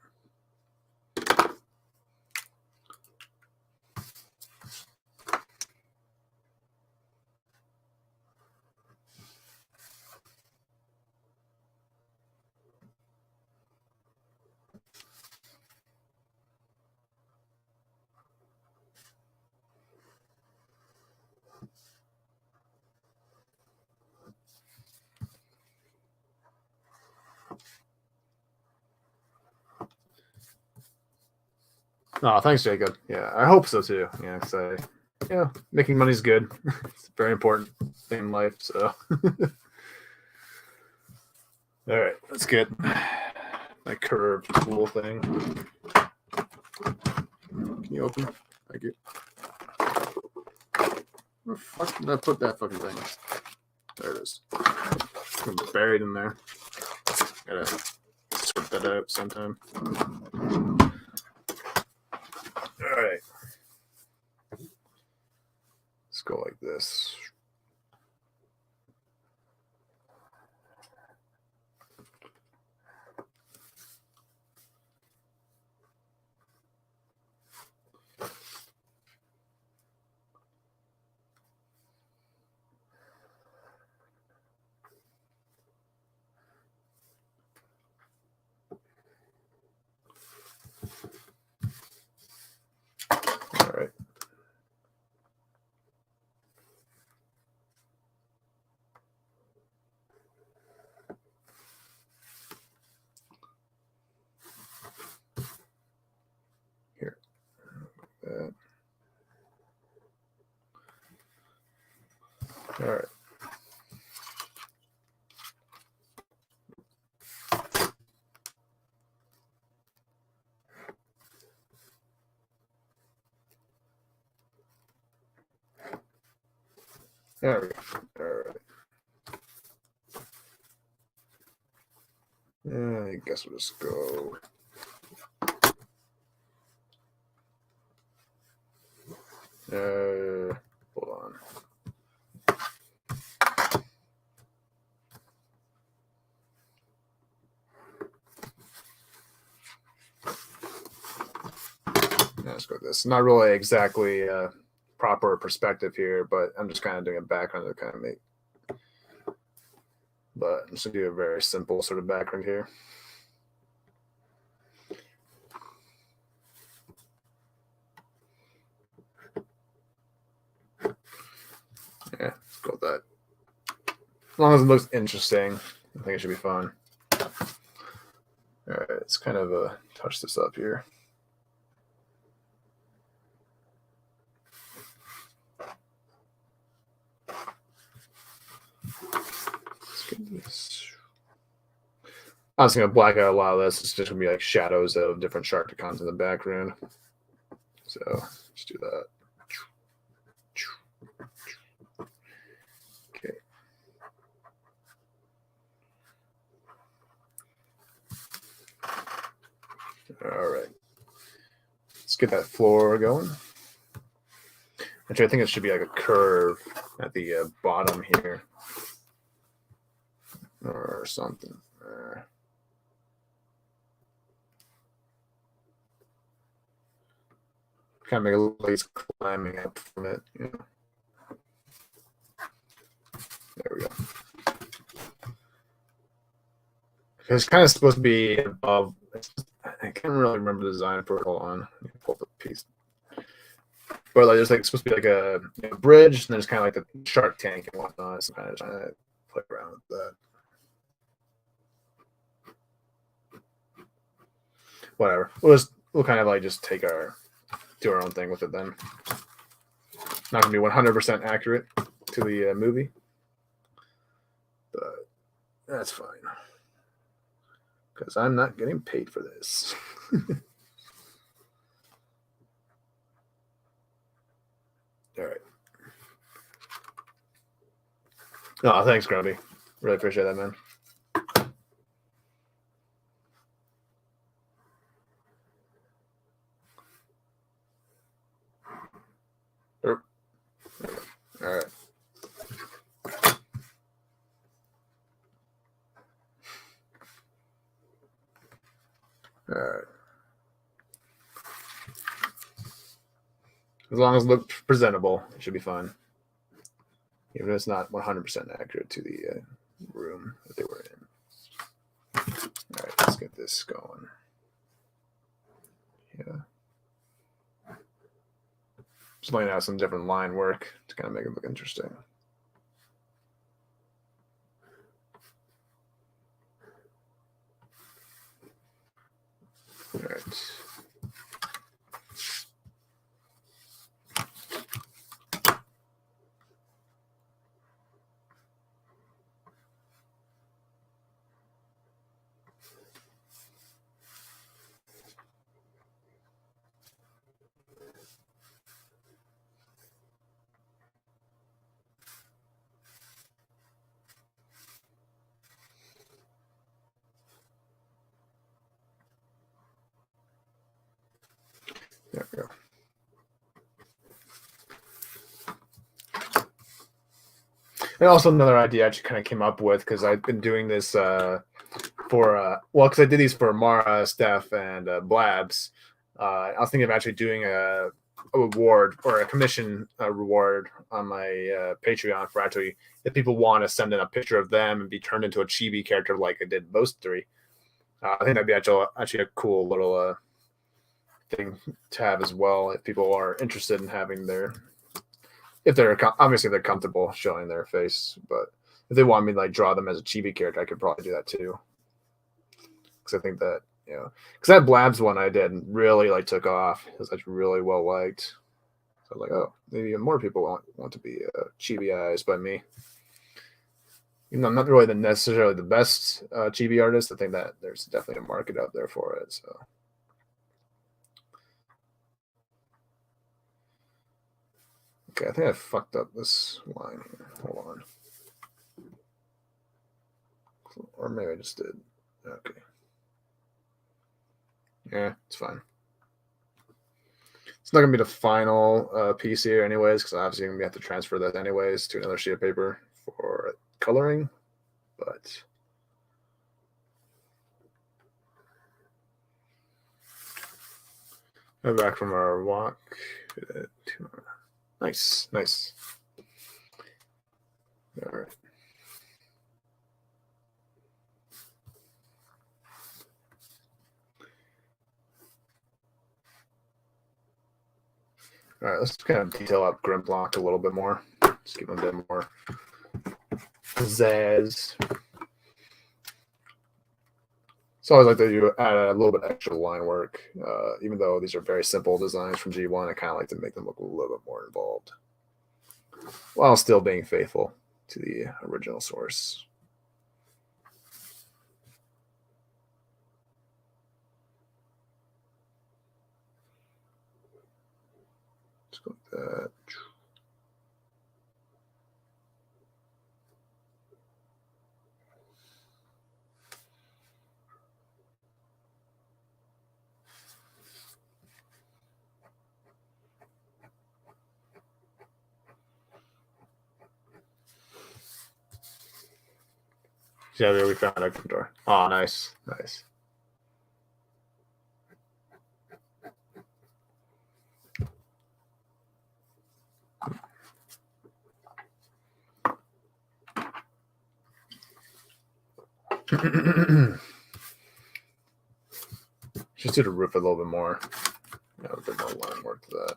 Oh, thanks, Jacob. Yeah, I hope so too. Yeah, because making money is good. It's a very important thing in life. So, all right, let's get my curved tool thing. Can you open? Thank you. Where the fuck did I put that fucking thing? There it is. It's buried in there. Gotta sort that out sometime. All right. Let's go like this. right. There we go. All right. I guess we'll just go. Hold on. Let's go with this. Not really exactly proper perspective here, but I'm just kind of doing a background to kind of make. But I'm just going to do a very simple sort of background here. Yeah, let's go with that. As long as it looks interesting, I think it should be fun. All right, let's kind of touch this up here. Let's get this. I'm just going to black out a lot of this. It's just going to be like shadows of different shark icons in the background. So let's do that. Okay. All right. Let's get that floor going. Actually, I think it should be like a curve at the bottom here or something. Kind of make a little lace climbing up from it. You know. There we go. It's kind of supposed to be above. I can't really remember the design for it. Hold on. Let me pull up the piece. But like, there's like supposed to be like a bridge, and then there's kind of like the shark tank and whatnot. So kind of trying to play around with that. Whatever. We'll kind of like just do our own thing with it then. Not gonna be 100% accurate to the movie, but that's fine because I'm not getting paid for this. All right. Oh, thanks, Grumpy. Really appreciate that, man. All right. All right. As long as it looks presentable, it should be fine. Even if it's not 100% accurate to the room that they were in. All right, let's get this going. Yeah. Just laying out some different line work to kind of make it look interesting. All right. There we go. And also another idea I actually kind of came up with because I've been doing this because I did these for Mara, Steph, and Blabs. I was thinking of actually doing a reward or a commission reward on my Patreon for actually if people want to send in a picture of them and be turned into a chibi character like I did those three. I think that'd be actually a cool little thing to have as well if people are interested in having if they're obviously they're comfortable showing their face, but if they want me to like draw them as a chibi character, I could probably do that too. Because I think that because that Blabs one I did really like took off. It was like really well liked. So I was like, oh, maybe more people want to be chibi-ized by me. Even though I'm not really necessarily the best chibi artist, I think that there's definitely a market out there for it. So. Okay, I think I fucked up this line here. Hold on. Or maybe I just did. Okay. Yeah, it's fine. It's not going to be the final piece here anyways, because obviously I'm going to have to transfer that anyways to another sheet of paper for coloring. But we're back from our walk. Nice, nice. All right. All right, let's kind of detail up Grimblock a little bit more. Just give them a bit more pizzazz. So I always like to add a little bit extra line work. Even though these are very simple designs from G1, I kind of like to make them look a little bit more involved, while still being faithful to the original source. Just go like that. Yeah, there we found a door. Oh, nice, nice. Just do the roof a little bit more. A bit more line work to that.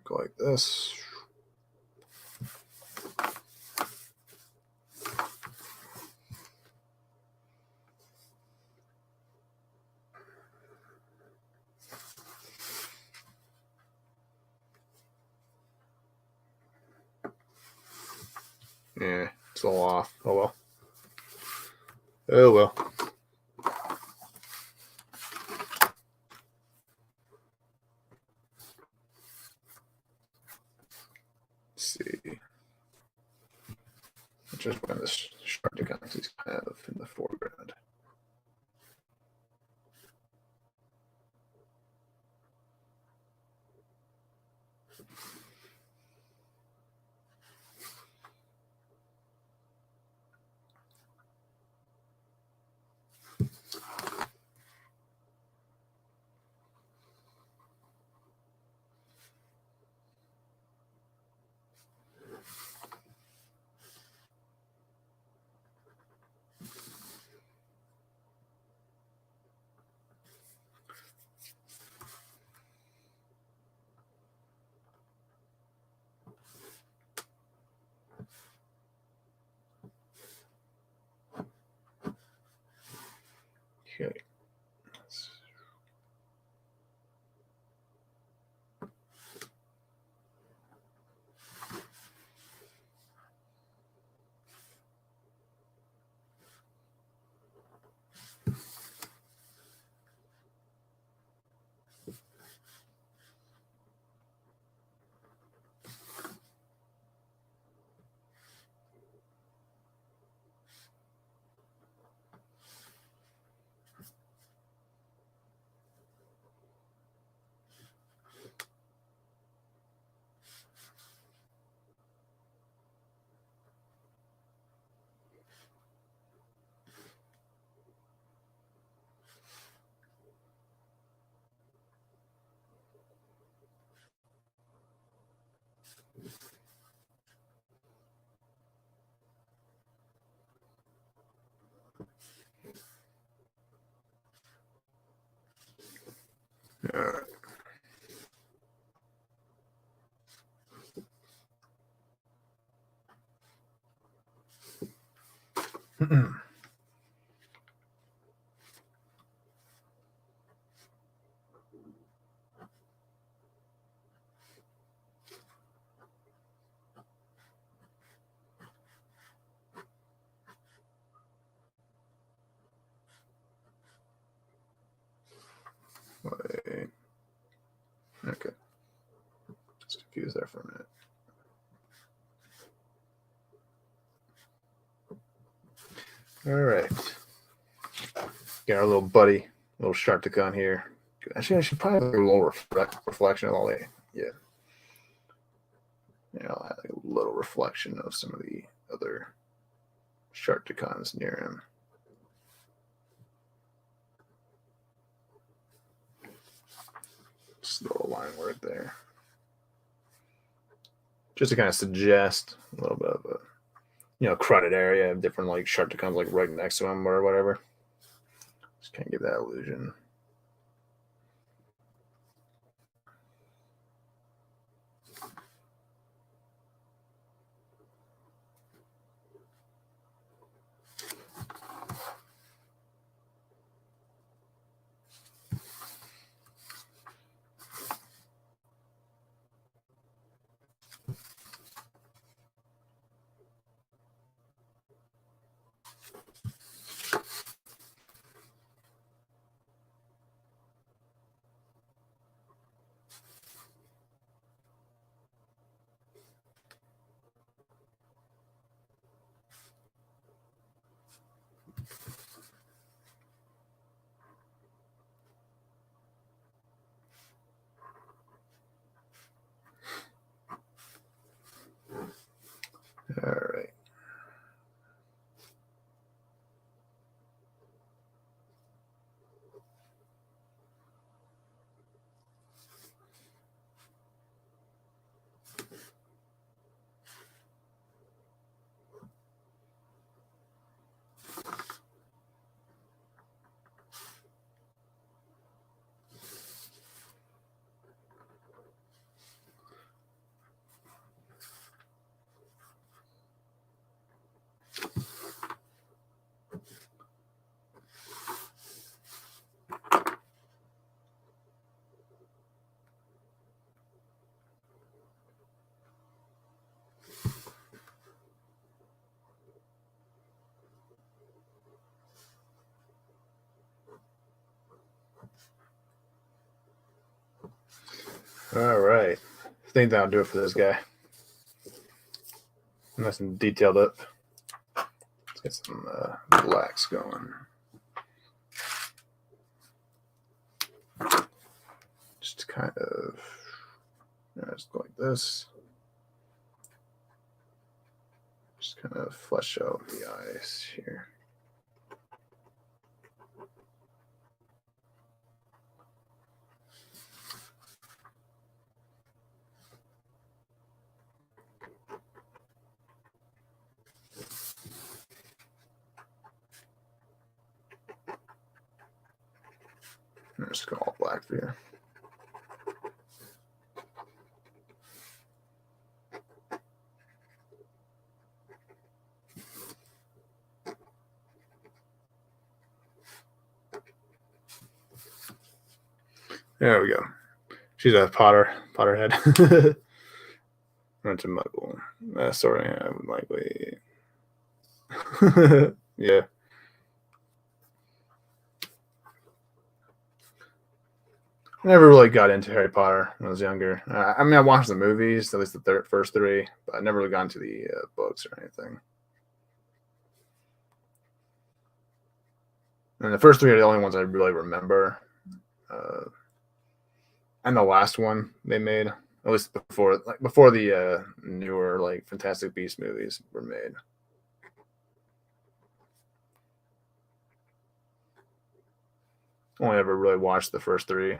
Go like this. Yeah, it's a little off. Oh well. Oh well. Let's see. Just when this sharp becomes is kind of in the foreground. Okay. All right. confused there for a minute. All right. Got our little buddy, little Sharpticon here. Actually, I should probably do a little reflection of all the, yeah. Yeah, I'll have a little reflection of some of the other Sharpticons near him. Just a little line work there. Just to kind of suggest a little bit of a, crowded area of different like Sharpticons like right next to him or whatever. Just kind of give that illusion. All right. All right. I think that'll do it for this guy. Nice and detailed up. Let's get some blacks going. Just kind of, just go like this. Just kind of flesh out the eyes here. Just go all black for you. There we go. She's a Potterhead. Run to Muggle. Sorry, I would likely. Yeah. I never really got into Harry Potter when I was younger. I mean, I watched the movies, at least the first three, but I never really got into the books or anything. And the first three are the only ones I really remember. And the last one they made, at least before the newer like Fantastic Beasts movies were made. Only ever really watched the first three,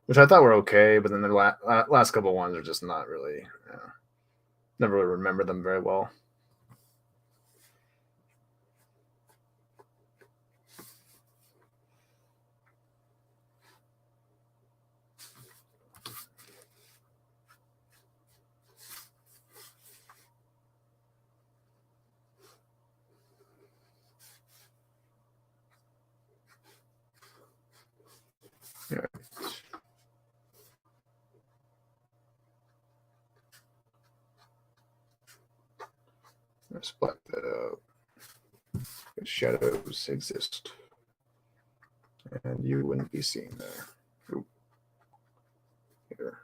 which I thought were okay, but then the last couple of ones are just not really. Never really remember them very well. All right. Let's black that out. The shadows exist, and you wouldn't be seen there. Ooh. Here.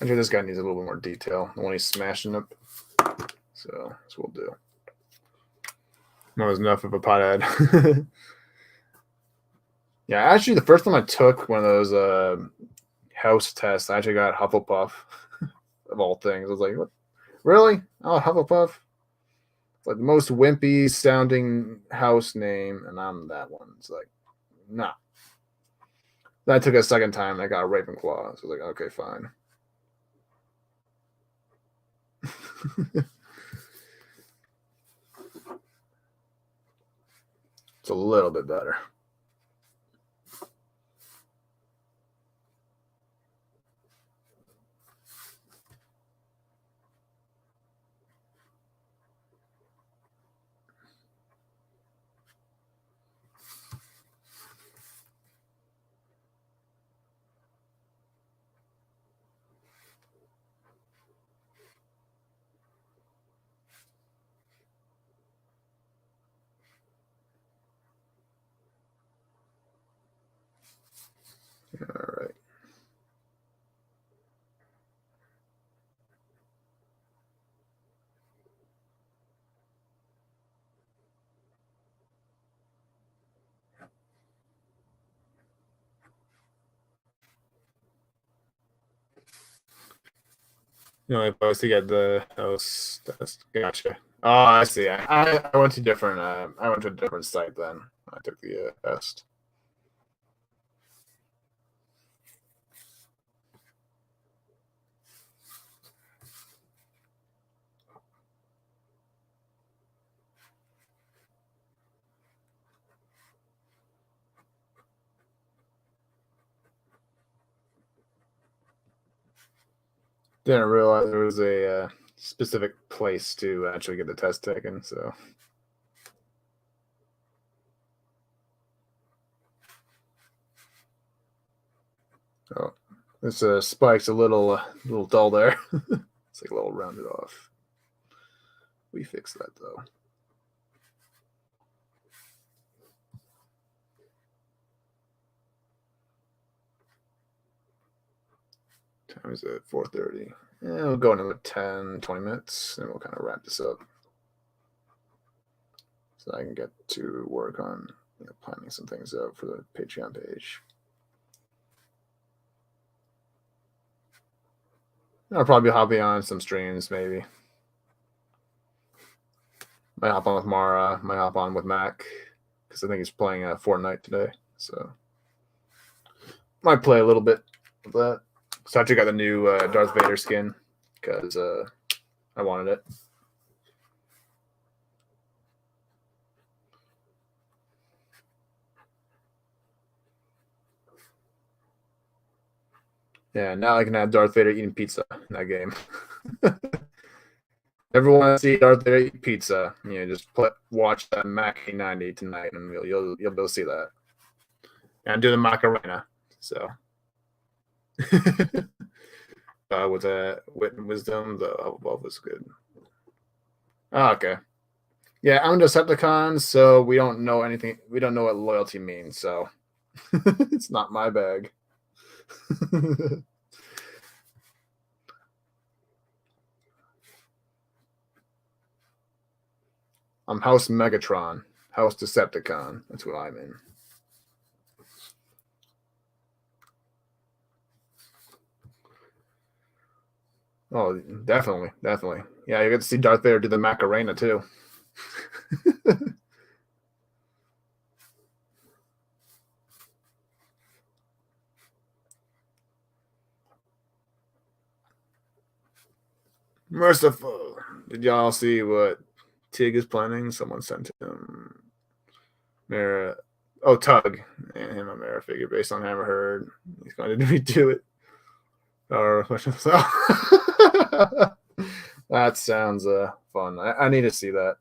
Actually, this guy needs a little bit more detail. The one he's smashing up. So that's what we'll do. That was enough of a pothead. Yeah, actually, the first time I took one of those house tests, I actually got Hufflepuff, of all things. I was like, what? Really? Oh, Hufflepuff? It's like the most wimpy sounding house name, and I'm that one. It's like, nah. Then I took it a second time, and I got a Ravenclaw. So I was like, okay, fine. It's a little bit better. All right. You know, I supposed to get the house test. Gotcha. Oh, I see. I went to different. I went to a different site then. I took the test. Didn't realize there was a specific place to actually get the test taken. So. Oh, this spike's a little dull there. It's like a little rounded off. We fix that though. Time is at 4:30. Yeah, we'll go into 10, 20 minutes, and we'll kind of wrap this up. So I can get to work on planning some things out for the Patreon page. I'll probably be hopping on some streams, maybe. Might hop on with Mara, might hop on with Mac, because I think he's playing Fortnite today. So might play a little bit of that. So I actually got the new Darth Vader skin because I wanted it. Yeah, now I can have Darth Vader eating pizza in that game. Everyone want to see Darth Vader eat pizza? Just watch that Mac 90 tonight, and you'll be able to see that. And do the Macarena. So, with wit and wisdom, the Hufflepuff was good. Oh, okay. Yeah, I'm a Decepticon, so we don't know anything. We don't know what loyalty means, so it's not my bag. I'm House Megatron, House Decepticon. That's what I'm in. Oh, definitely. Yeah, you get to see Darth Vader do the Macarena too. Merciful. Did y'all see what Tig is planning? Someone sent him Mara. Oh, Tug. And him a Mara figure based on Hammer Heard. He's going to redo it. Or that sounds fun. I need to see that.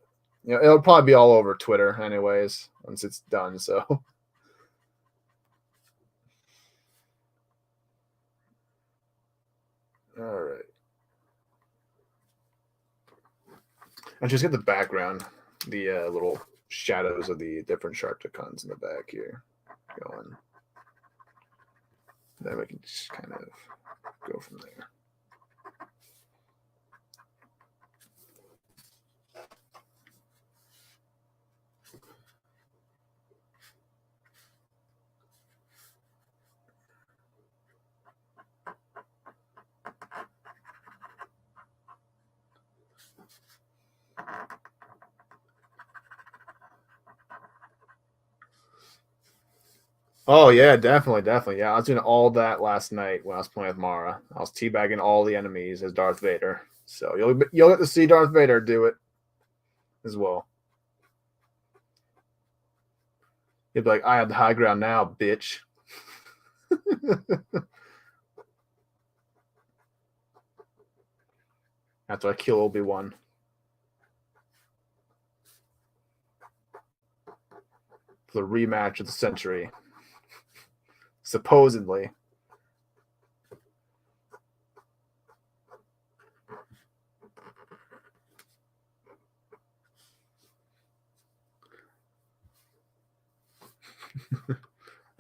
It'll probably be all over Twitter anyways once it's done. So. All right. I just get the background, the little shadows of the different Sharpticons in the back here going. Then we can just kind of go from there. Oh yeah, definitely, definitely. Yeah, I was doing all that last night when I was playing with Mara. I was teabagging all the enemies as Darth Vader. So you'll get to see Darth Vader do it as well. He'll be like, "I have the high ground now, bitch." After I kill Obi-Wan. For the rematch of the century. Supposedly.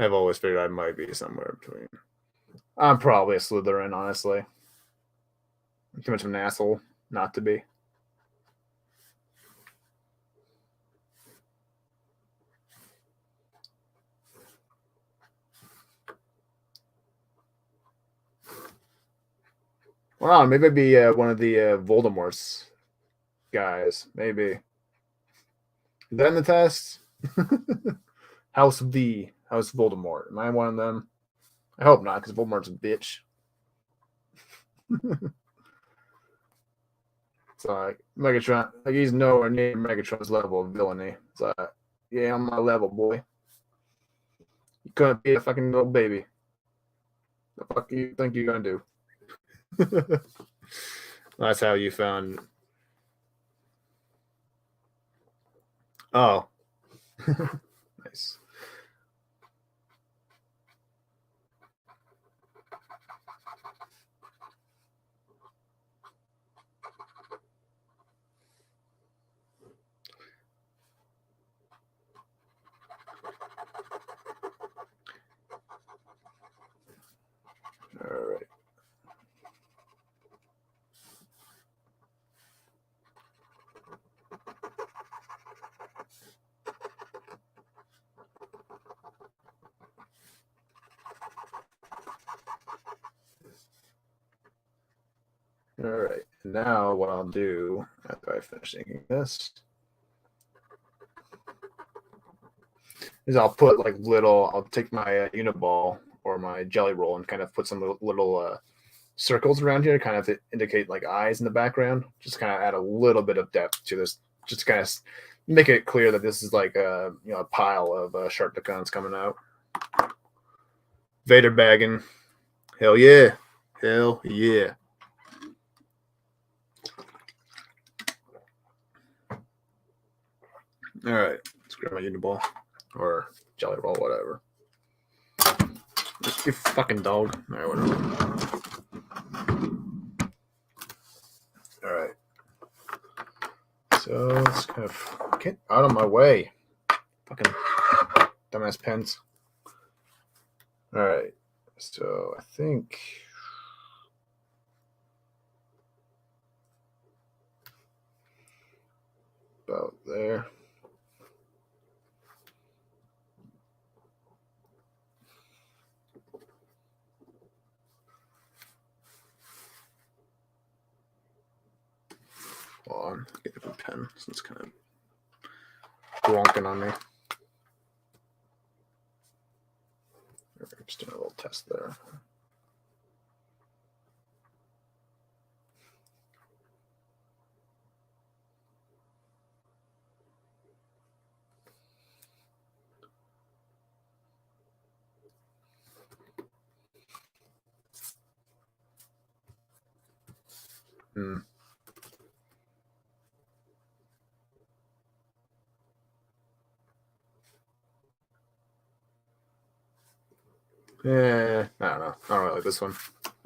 I've always figured I might be somewhere between. I'm probably a Slytherin, honestly. I'm too much of an asshole not to be. Well, maybe I'd be one of the Voldemort's guys. Maybe. Is that in the test? House Voldemort. Am I one of them? I hope not, because Voldemort's a bitch. It's like Megatron, like he's nowhere near Megatron's level of villainy. It's like, yeah, I'm my level, boy. You couldn't be a fucking little baby. The fuck you think you're gonna do? That's how you found. Oh, nice. All right. All right. Now what I'll do after I finish inking this is I'll put like I'll take my Uni-ball or my jelly roll and kind of put some little circles around here, kind of to indicate like eyes in the background. Just kind of add a little bit of depth to this. Just kind of make it clear that this is like a a pile of sharp Dacons coming out. Vader bagging. Hell yeah. Hell yeah. All right. Let's grab my Uni-ball or jelly roll, whatever. Just you fucking dog. All right, whatever. All right. So let's kind of get out of my way. Fucking dumbass pens. All right. So I think about there. Hold on, get a different pen. So it's kind of wonking on me. Just doing a little test there. Yeah, I don't know. I don't really like this one.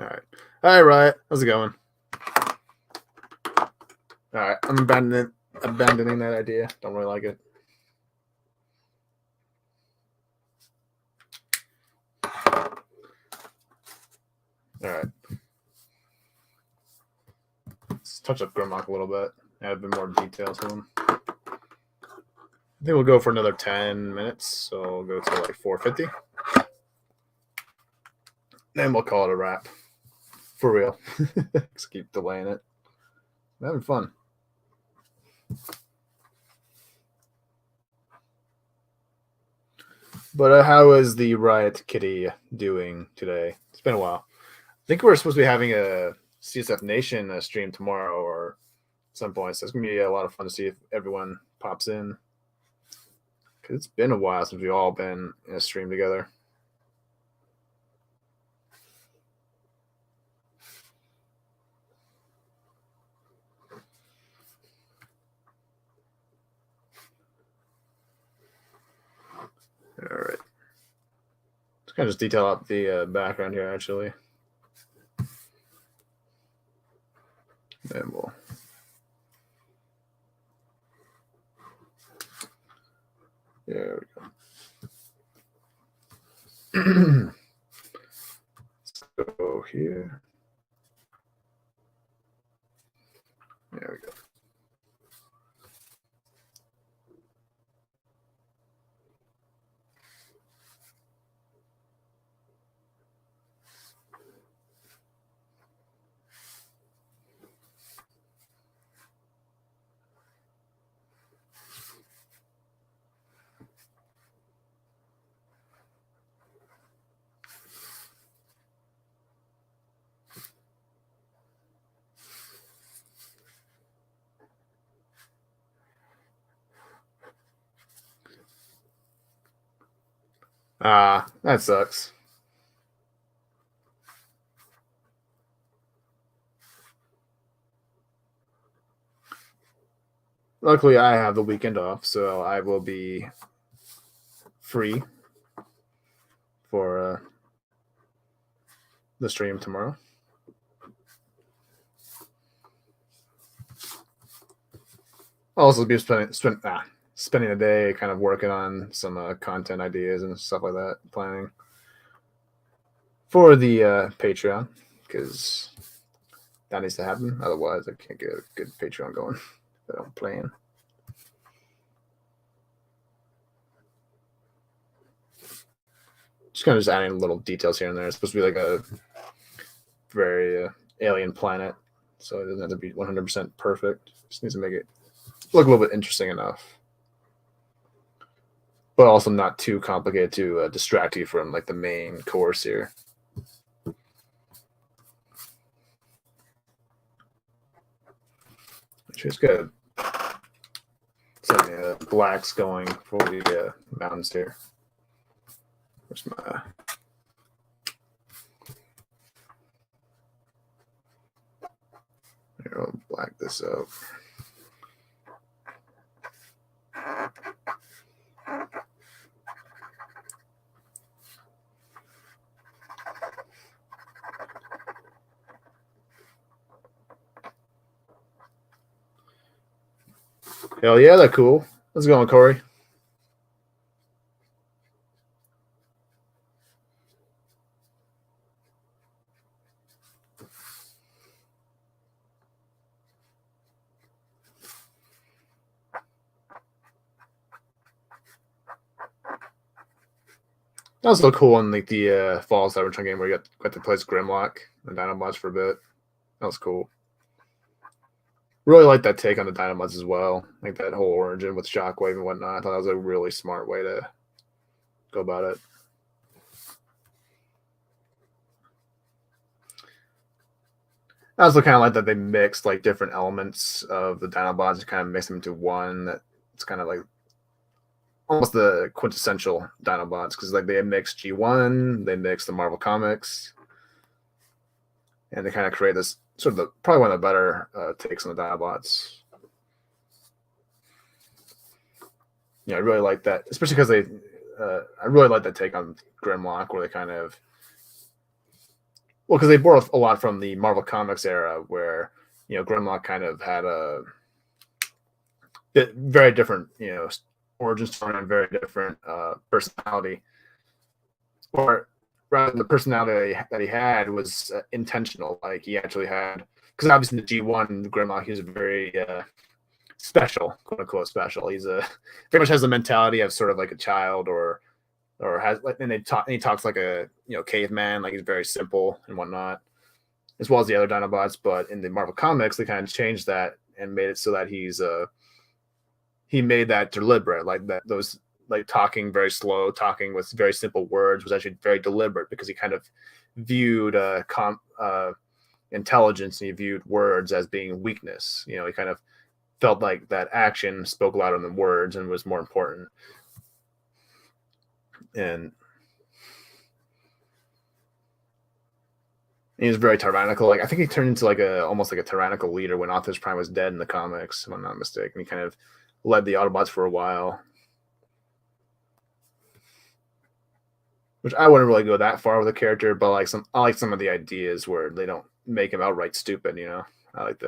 All right. Hi, Riot. How's it going? All right. I'm abandoning that idea. Don't really like it. All right. Let's touch up Grimlock a little bit. Add a bit more detail to him. I think we'll go for another 10 minutes. So we'll go to like 4:50. Then we'll call it a wrap. For real. Just keep delaying it. I'm having fun. But how is the Riot Kitty doing today? It's been a while. I think we're supposed to be having a CSF Nation stream tomorrow or some point. So it's going to be a lot of fun to see if everyone pops in. Because it's been a while since we've all been in a stream together. All right. Let's kind of just detail out the background here, actually. And we'll... There we go. Let's go here. There we go. That sucks. Luckily, I have the weekend off, so I will be free for the stream tomorrow. I'll also be spending a day kind of working on some content ideas and stuff like that, planning for the Patreon, because that needs to happen. Otherwise, I can't get a good Patreon going if I don't plan. Just kind of adding little details here and there. It's supposed to be like a very alien planet, so it doesn't have to be 100% perfect. Just needs to make it look a little bit interesting enough, but also not too complicated to distract you from like the main course here. Just got some blacks going for the mountains here. Where's my... Here, I'll black this up. Hell yeah, that's cool. How's it going, Corey? That was so cool in like the Fall Cybertron game where you got to play as Grimlock and Dinobots for a bit. That was cool. Really like that take on the Dinobots as well. Like that whole origin with Shockwave and whatnot. I thought that was a really smart way to go about it. I also kind of like that they mixed like different elements of the Dinobots and kind of mix them into one that's kind of like almost the quintessential Dinobots, because like they mix G1, they mix the Marvel Comics, and they kind of create this sort of probably one of the better takes on the Dinobots. Yeah, I really like that, especially because they. I really like that take on Grimlock, where they kind of. Well, because they borrow a lot from the Marvel Comics era, where Grimlock kind of had a very different origin story and very different personality, or rather the personality that he had was intentional. Like he actually had, because obviously in the G1 Grimlock, he was very special, quote unquote special. He's very much has the mentality of sort of like a child, or has, and he talks like a caveman, like he's very simple and whatnot, as well as the other Dinobots. But in the Marvel Comics, they kind of changed that and made it so that he made that deliberate, like that those like talking very slow, talking with very simple words was actually very deliberate because he kind of viewed intelligence and he viewed words as being weakness. You know, he kind of felt like that action spoke louder than words and was more important. And he was very tyrannical. Like I think he turned into like almost like a tyrannical leader when Optimus Prime was dead in the comics, if I'm not mistaken. He kind of led the Autobots for a while. Which I wouldn't really go that far with the character, but I like some of the ideas where they don't make him outright stupid. You know, I like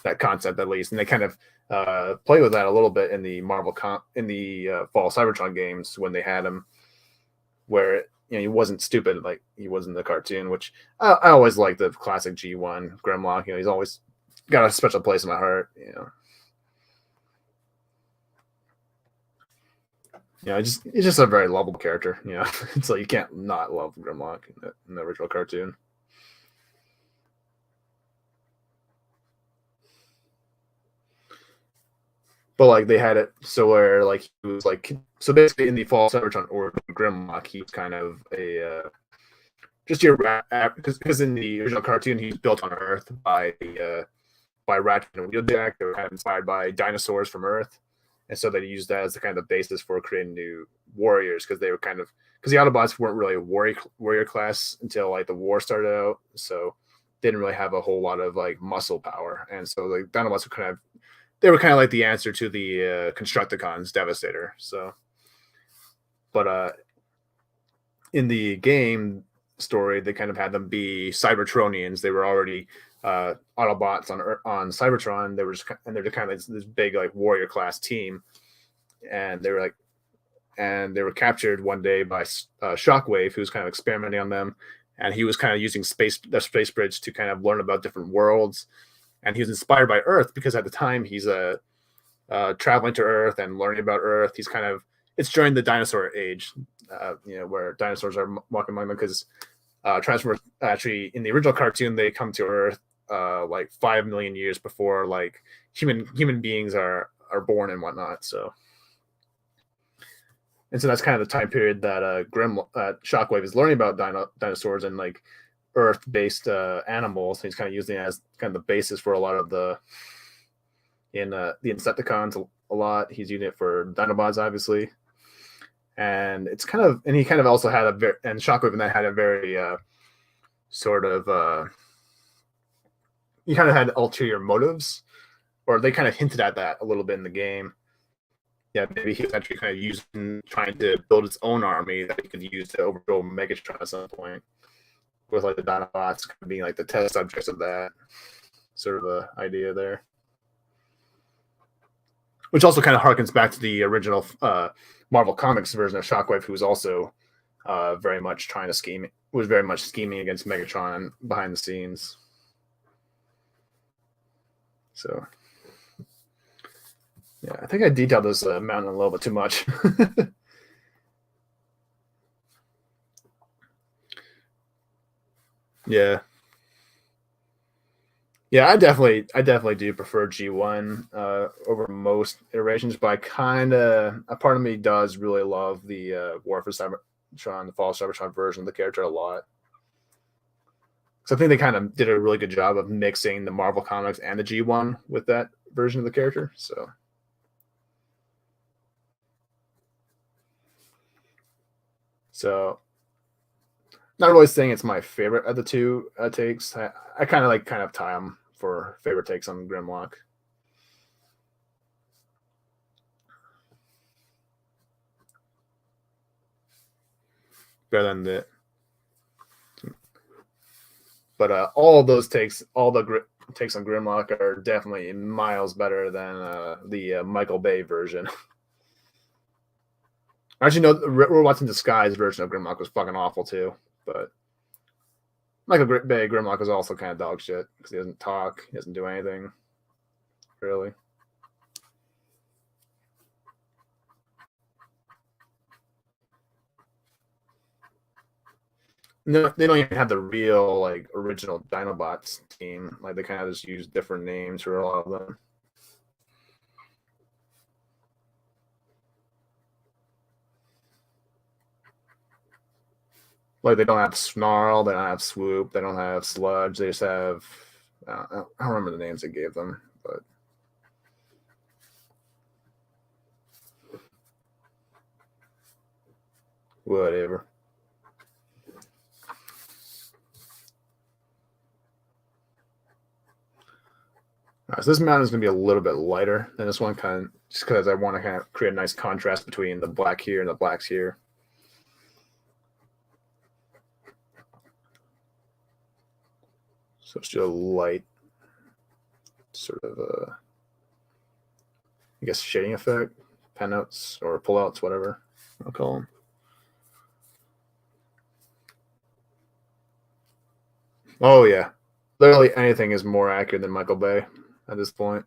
that concept at least, and they kind of play with that a little bit in the Fall Cybertron games when they had him, where he wasn't stupid like he was in the cartoon. Which I always like the classic G1 Grimlock. You know, he's always got a special place in my heart. You know. He's just a very lovable character. You know, it's like you can't not love Grimlock in the original cartoon. But like they had it so where like he was like so basically in the Fall Cybertron or Grimlock, he was kind of a just your because in the original cartoon he's built on Earth by Ratchet and Wheeljack. They were kind of inspired by dinosaurs from Earth. And so they used that as the kind of basis for creating new warriors because they were because the Autobots weren't really a warrior class until like the war started out. So they didn't really have a whole lot of like muscle power. And so the Dinobots were kind of like the answer to the Constructicons Devastator. So, but in the game story, they kind of had them be Cybertronians. They were already Autobots on Cybertron. They're kind of this big like warrior class team, and they were captured one day by Shockwave, who was kind of experimenting on them, and he was kind of using the space bridge to kind of learn about different worlds, and he was inspired by Earth because at the time he's traveling to Earth and learning about Earth. It's during the dinosaur age, where dinosaurs are walking among them because Transformers actually in the original cartoon they come to Earth like 5 million years before like human beings are born and whatnot. So that's kind of the time period that Shockwave is learning about dinosaurs and like Earth-based animals. He's kind of using it as kind of the basis for a lot of the Insecticons a lot. He's using it for Dinobots, obviously. And he kind of also had and Shockwave and that had a very sort of he kind of had ulterior motives, or they kind of hinted at that a little bit in the game. Yeah, maybe he was actually kind of trying to build his own army that he could use to overthrow Megatron at some point, with like the Dinobots being like the test subjects of that sort of idea there. Which also kind of harkens back to the original Marvel Comics version of Shockwave, who was also very much scheming against Megatron behind the scenes. So, yeah, I think I detailed this mountain a little bit too much. Yeah. Yeah, I definitely do prefer G1 over most iterations, but a part of me does really love the War for Cybertron, the Fall Cybertron version of the character a lot. So I think they kind of did a really good job of mixing the Marvel Comics and the G1 with that version of the character. So not really saying it's my favorite of the two takes. I kind of tie them for favorite takes on Grimlock. Better than the, but all of those takes, all the takes on Grimlock are definitely miles better than the Michael Bay version. Actually, no, we're watching Disguise version of Grimlock was fucking awful too, but Michael Bay Grimlock is also kind of dog shit because he doesn't talk, he doesn't do anything, really. No, they don't even have the real like original Dinobots team. Like they kind of just use different names for a lot of them. Like they don't have snarl, they don't have swoop, they don't have sludge. They just have I don't remember the names they gave them, but whatever. All right, so this mountain is going to be a little bit lighter than this one, kind of just because I want to kind of create a nice contrast between the black here and the blacks here. So it's just a light sort of I guess shading effect, pen outs or pullouts, whatever I'll call them. Oh yeah, literally anything is more accurate than Michael Bay at this point.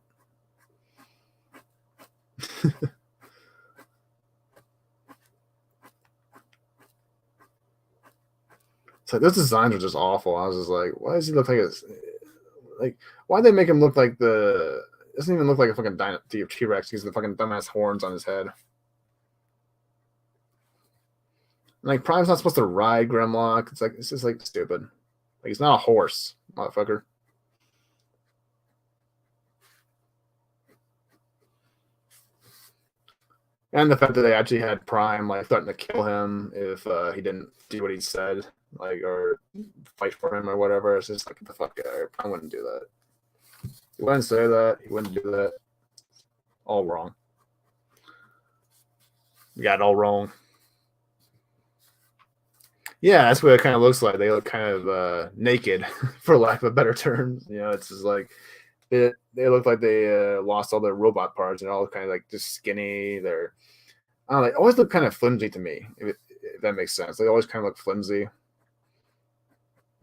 It's like those designs are just awful. I was just like, why does he look like it's like? Why they make him look like the? It doesn't even look like a fucking T-Rex. He's the fucking dumbass horns on his head. Like Prime's not supposed to ride Grimlock. It's just like stupid. Like he's not a horse, motherfucker. And the fact that they actually had Prime like threaten to kill him if he didn't do what he said, like or fight for him or whatever. It's just like the fuck out. Prime wouldn't do that. He wouldn't say that. He wouldn't do that. All wrong. You got it all wrong. Yeah, that's what it kind of looks like. They look kind of naked, for lack of a better term. You know, it's just like they look like they lost all their robot parts and all kind of like just skinny. They're I don't know, they always look kind of flimsy to me, if that makes sense. They always kind of look flimsy.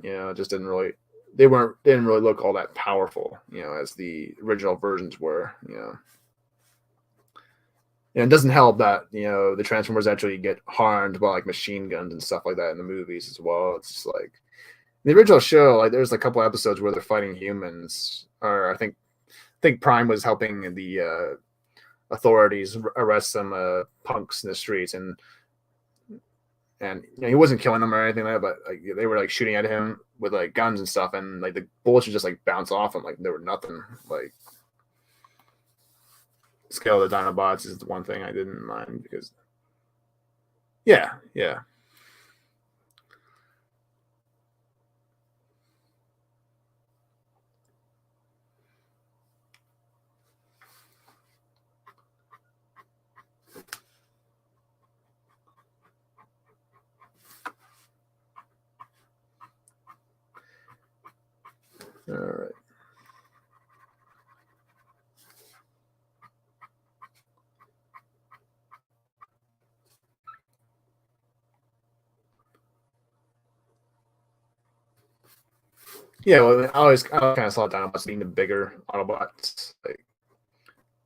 You know, it just didn't really didn't really look all that powerful, you know, as the original versions were, you know. And it doesn't help that, you know, the Transformers actually get harmed by like machine guns and stuff like that in the movies as well. It's just like the original show, like there's a couple episodes where they're fighting humans, or I think Prime was helping the authorities arrest some punks in the streets, and you know, he wasn't killing them or anything like that, but like they were like shooting at him with like guns and stuff, and like the bullets would just like bounce off him like they were nothing. Like scale of the Dinobots is the one thing I didn't mind because yeah. All right. Yeah, well, I kind of saw Dinobots being the bigger Autobots. Like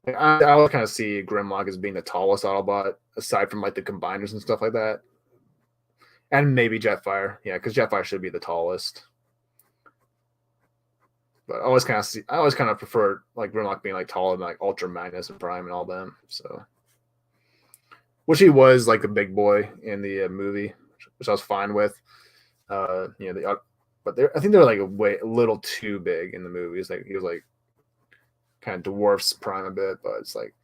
I always kind of see Grimlock as being the tallest Autobot, aside from like the combiners and stuff like that, and maybe Jetfire. Yeah, because Jetfire should be the tallest. But I always kind of prefer like Grimlock being like taller than like Ultra Magnus and Prime and all them. So, which he was like the big boy in the movie, which I was fine with. You know, but I think they're like a little too big in the movies. Like he was like kind of dwarfs Prime a bit, but it's like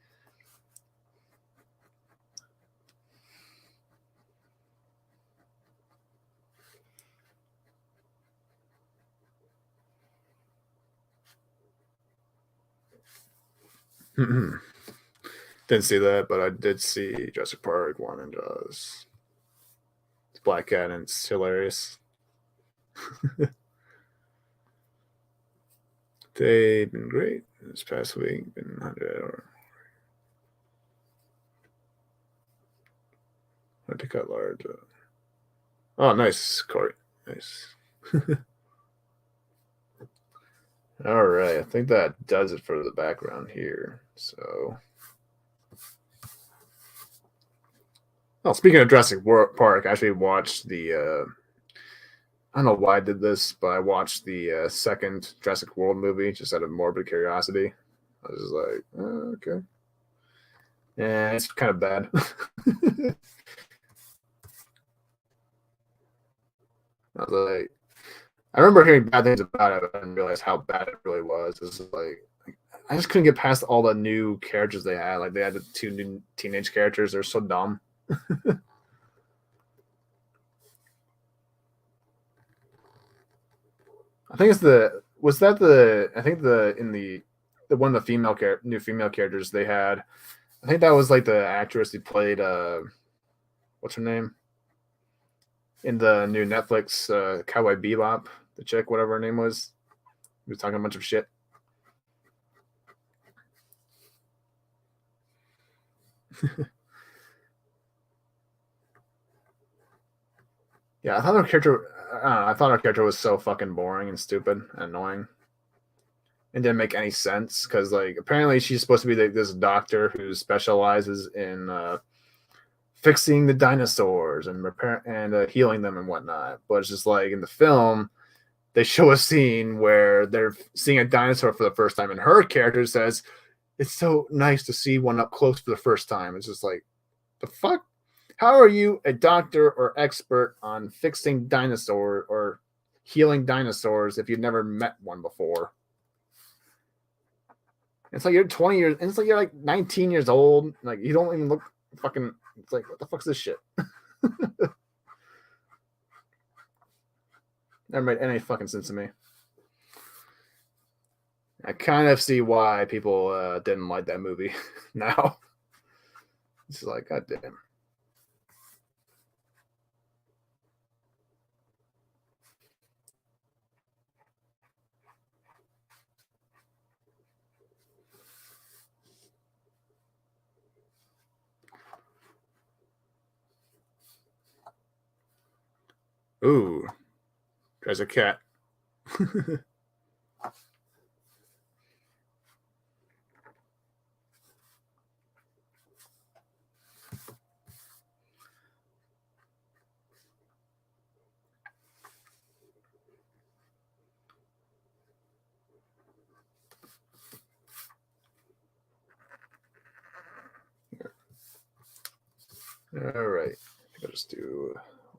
didn't see that, but I did see Jurassic Park 1 and it's Black Cat and it's hilarious. They've been great this past week. Been 100 hours. I to cut large. Oh, nice, Corey. Nice. All right, I think that does it for the background here. So, well, speaking of Jurassic Park, I actually watched the. I don't know why I did this, but I watched the second Jurassic World movie just out of morbid curiosity. I was just like, oh, okay. Yeah, it's kind of bad. I was like, I remember hearing bad things about it, but I didn't realize how bad it really was. It's like I just couldn't get past all the new characters they had. Like they had the 2 new teenage characters. They're so dumb. I think it's the was that the I think the in the one of the new female characters they had. I think that was like the actress who played what's her name in the new Netflix Cowboy Bebop, the chick, whatever her name was. He was talking a bunch of shit. Yeah, I thought her character. I thought her character was so fucking boring and stupid and annoying. It didn't make any sense because, like, apparently she's supposed to be like this doctor who specializes in fixing the dinosaurs and healing them and whatnot. But it's just like in the film, they show a scene where they're seeing a dinosaur for the first time, and her character says, "It's so nice to see one up close for the first time." It's just like, the fuck? How are you a doctor or expert on fixing dinosaur or healing dinosaurs if you've never met one before? It's like you're 20 years, and it's like you're like 19 years old. Like you don't even look fucking. It's like, what the fuck's this shit? Never made any fucking sense to me. I kind of see why people didn't like that movie now. It's like, goddamn. Ooh, there's a cat. All right, I'll just do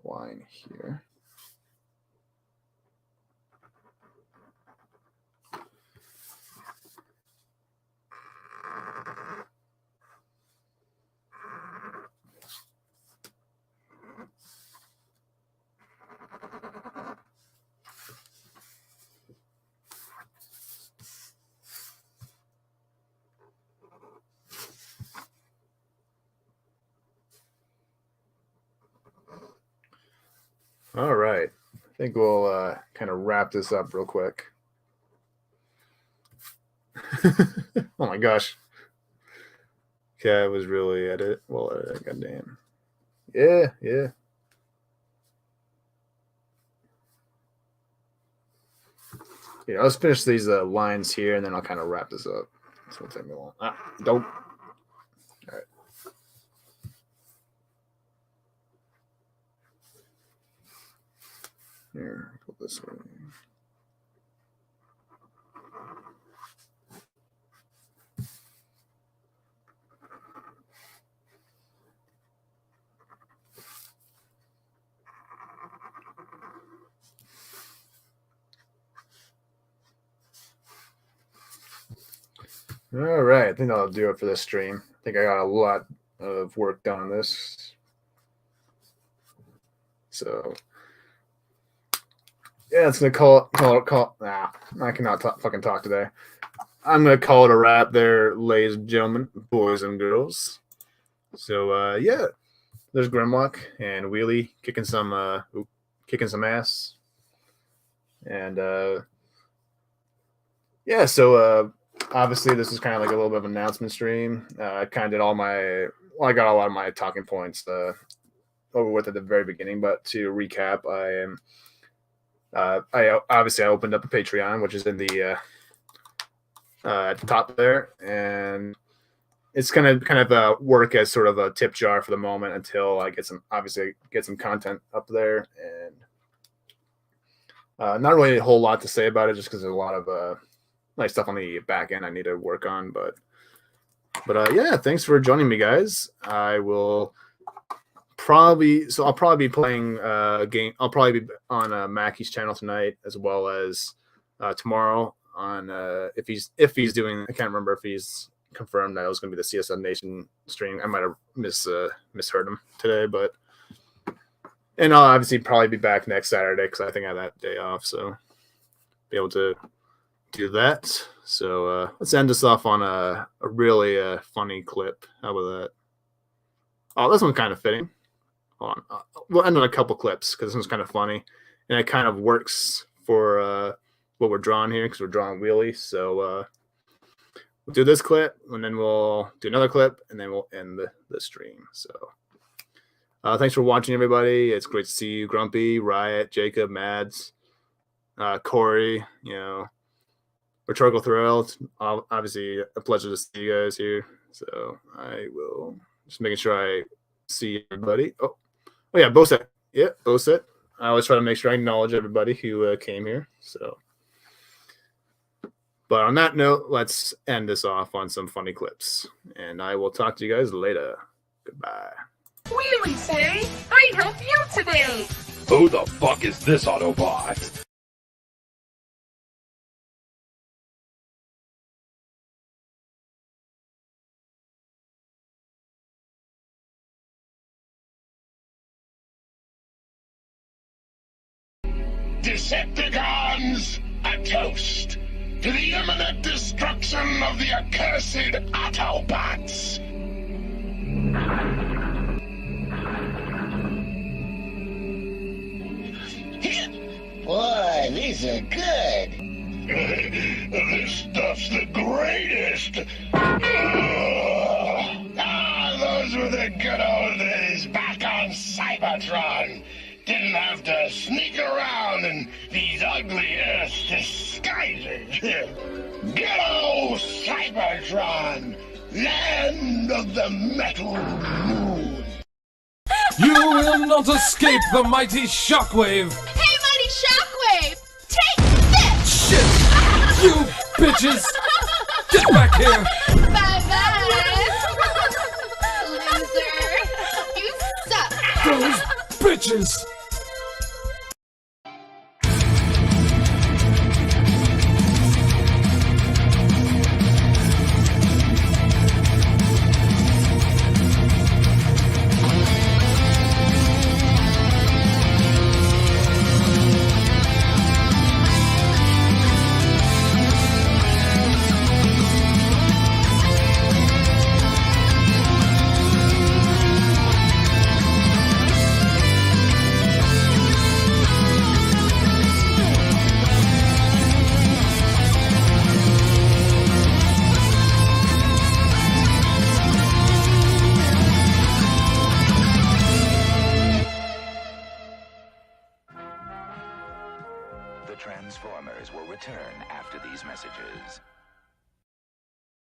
line here. All right, I think we'll kind of wrap this up real quick. Oh my gosh. Yeah, it was really at it. Well, goddamn. Yeah, yeah. Yeah, let's finish these lines here, and then I'll kind of wrap this up. This won't take me long. Don't. All right. Here, go this way. All right, I think that'll do it for this stream. I think I got a lot of work done on this. So, yeah, it's gonna call. Nah, I cannot fucking talk today. I'm gonna call it a wrap there, ladies and gentlemen, boys and girls. So, yeah, there's Grimlock and Wheelie kicking some ass, and yeah. So, obviously, this is kind of like a little bit of an announcement stream. I kind of did I got a lot of my talking points over with at the very beginning. But to recap, I obviously I opened up a Patreon, which is in the at the top there, and it's kind of work as sort of a tip jar for the moment until I get some content up there, and not really a whole lot to say about it, just because there's a lot of nice stuff on the back end I need to work on. But yeah, thanks for joining me, guys. I will probably be playing a game. I'll probably be on Mackey's channel tonight, as well as tomorrow on if he's doing. I can't remember if he's confirmed that it was going to be the CSN Nation stream. I might have misheard him today, and I'll obviously probably be back next Saturday because I think I have that day off, so be able to do that. So let's end this off on a really funny clip. How about that? Oh, this one's kind of fitting. Hold on. We'll end on a couple clips because this one's kind of funny, and it kind of works for what we're drawing here because we're drawing wheelies. So we'll do this clip, and then we'll do another clip, and then we'll end the stream. So thanks for watching, everybody. It's great to see you, Grumpy, Riot, Jacob, Mads, Corey, Rhetorical Thrill. It's obviously a pleasure to see you guys here. So I will just making sure I see everybody. Oh yeah, Boset. Yeah, Boset. I always try to make sure I acknowledge everybody who came here. So, but on that note, let's end this off on some funny clips, and I will talk to you guys later. Goodbye. Wheelie say, I help you today. Who the fuck is this Autobot? Decepticons, a toast to the imminent destruction of the accursed Autobots. Boy, these are good. This stuff's the greatest. Those were the good old days back on Cybertron. Didn't have to sneak around in these ugly Earth disguises. Good old Cybertron, land of the metal moon. You will not escape the mighty shockwave! Hey, mighty shockwave! Take this! Shit! You bitches! Get back here! Bye-bye! Loser! You suck! Those bitches!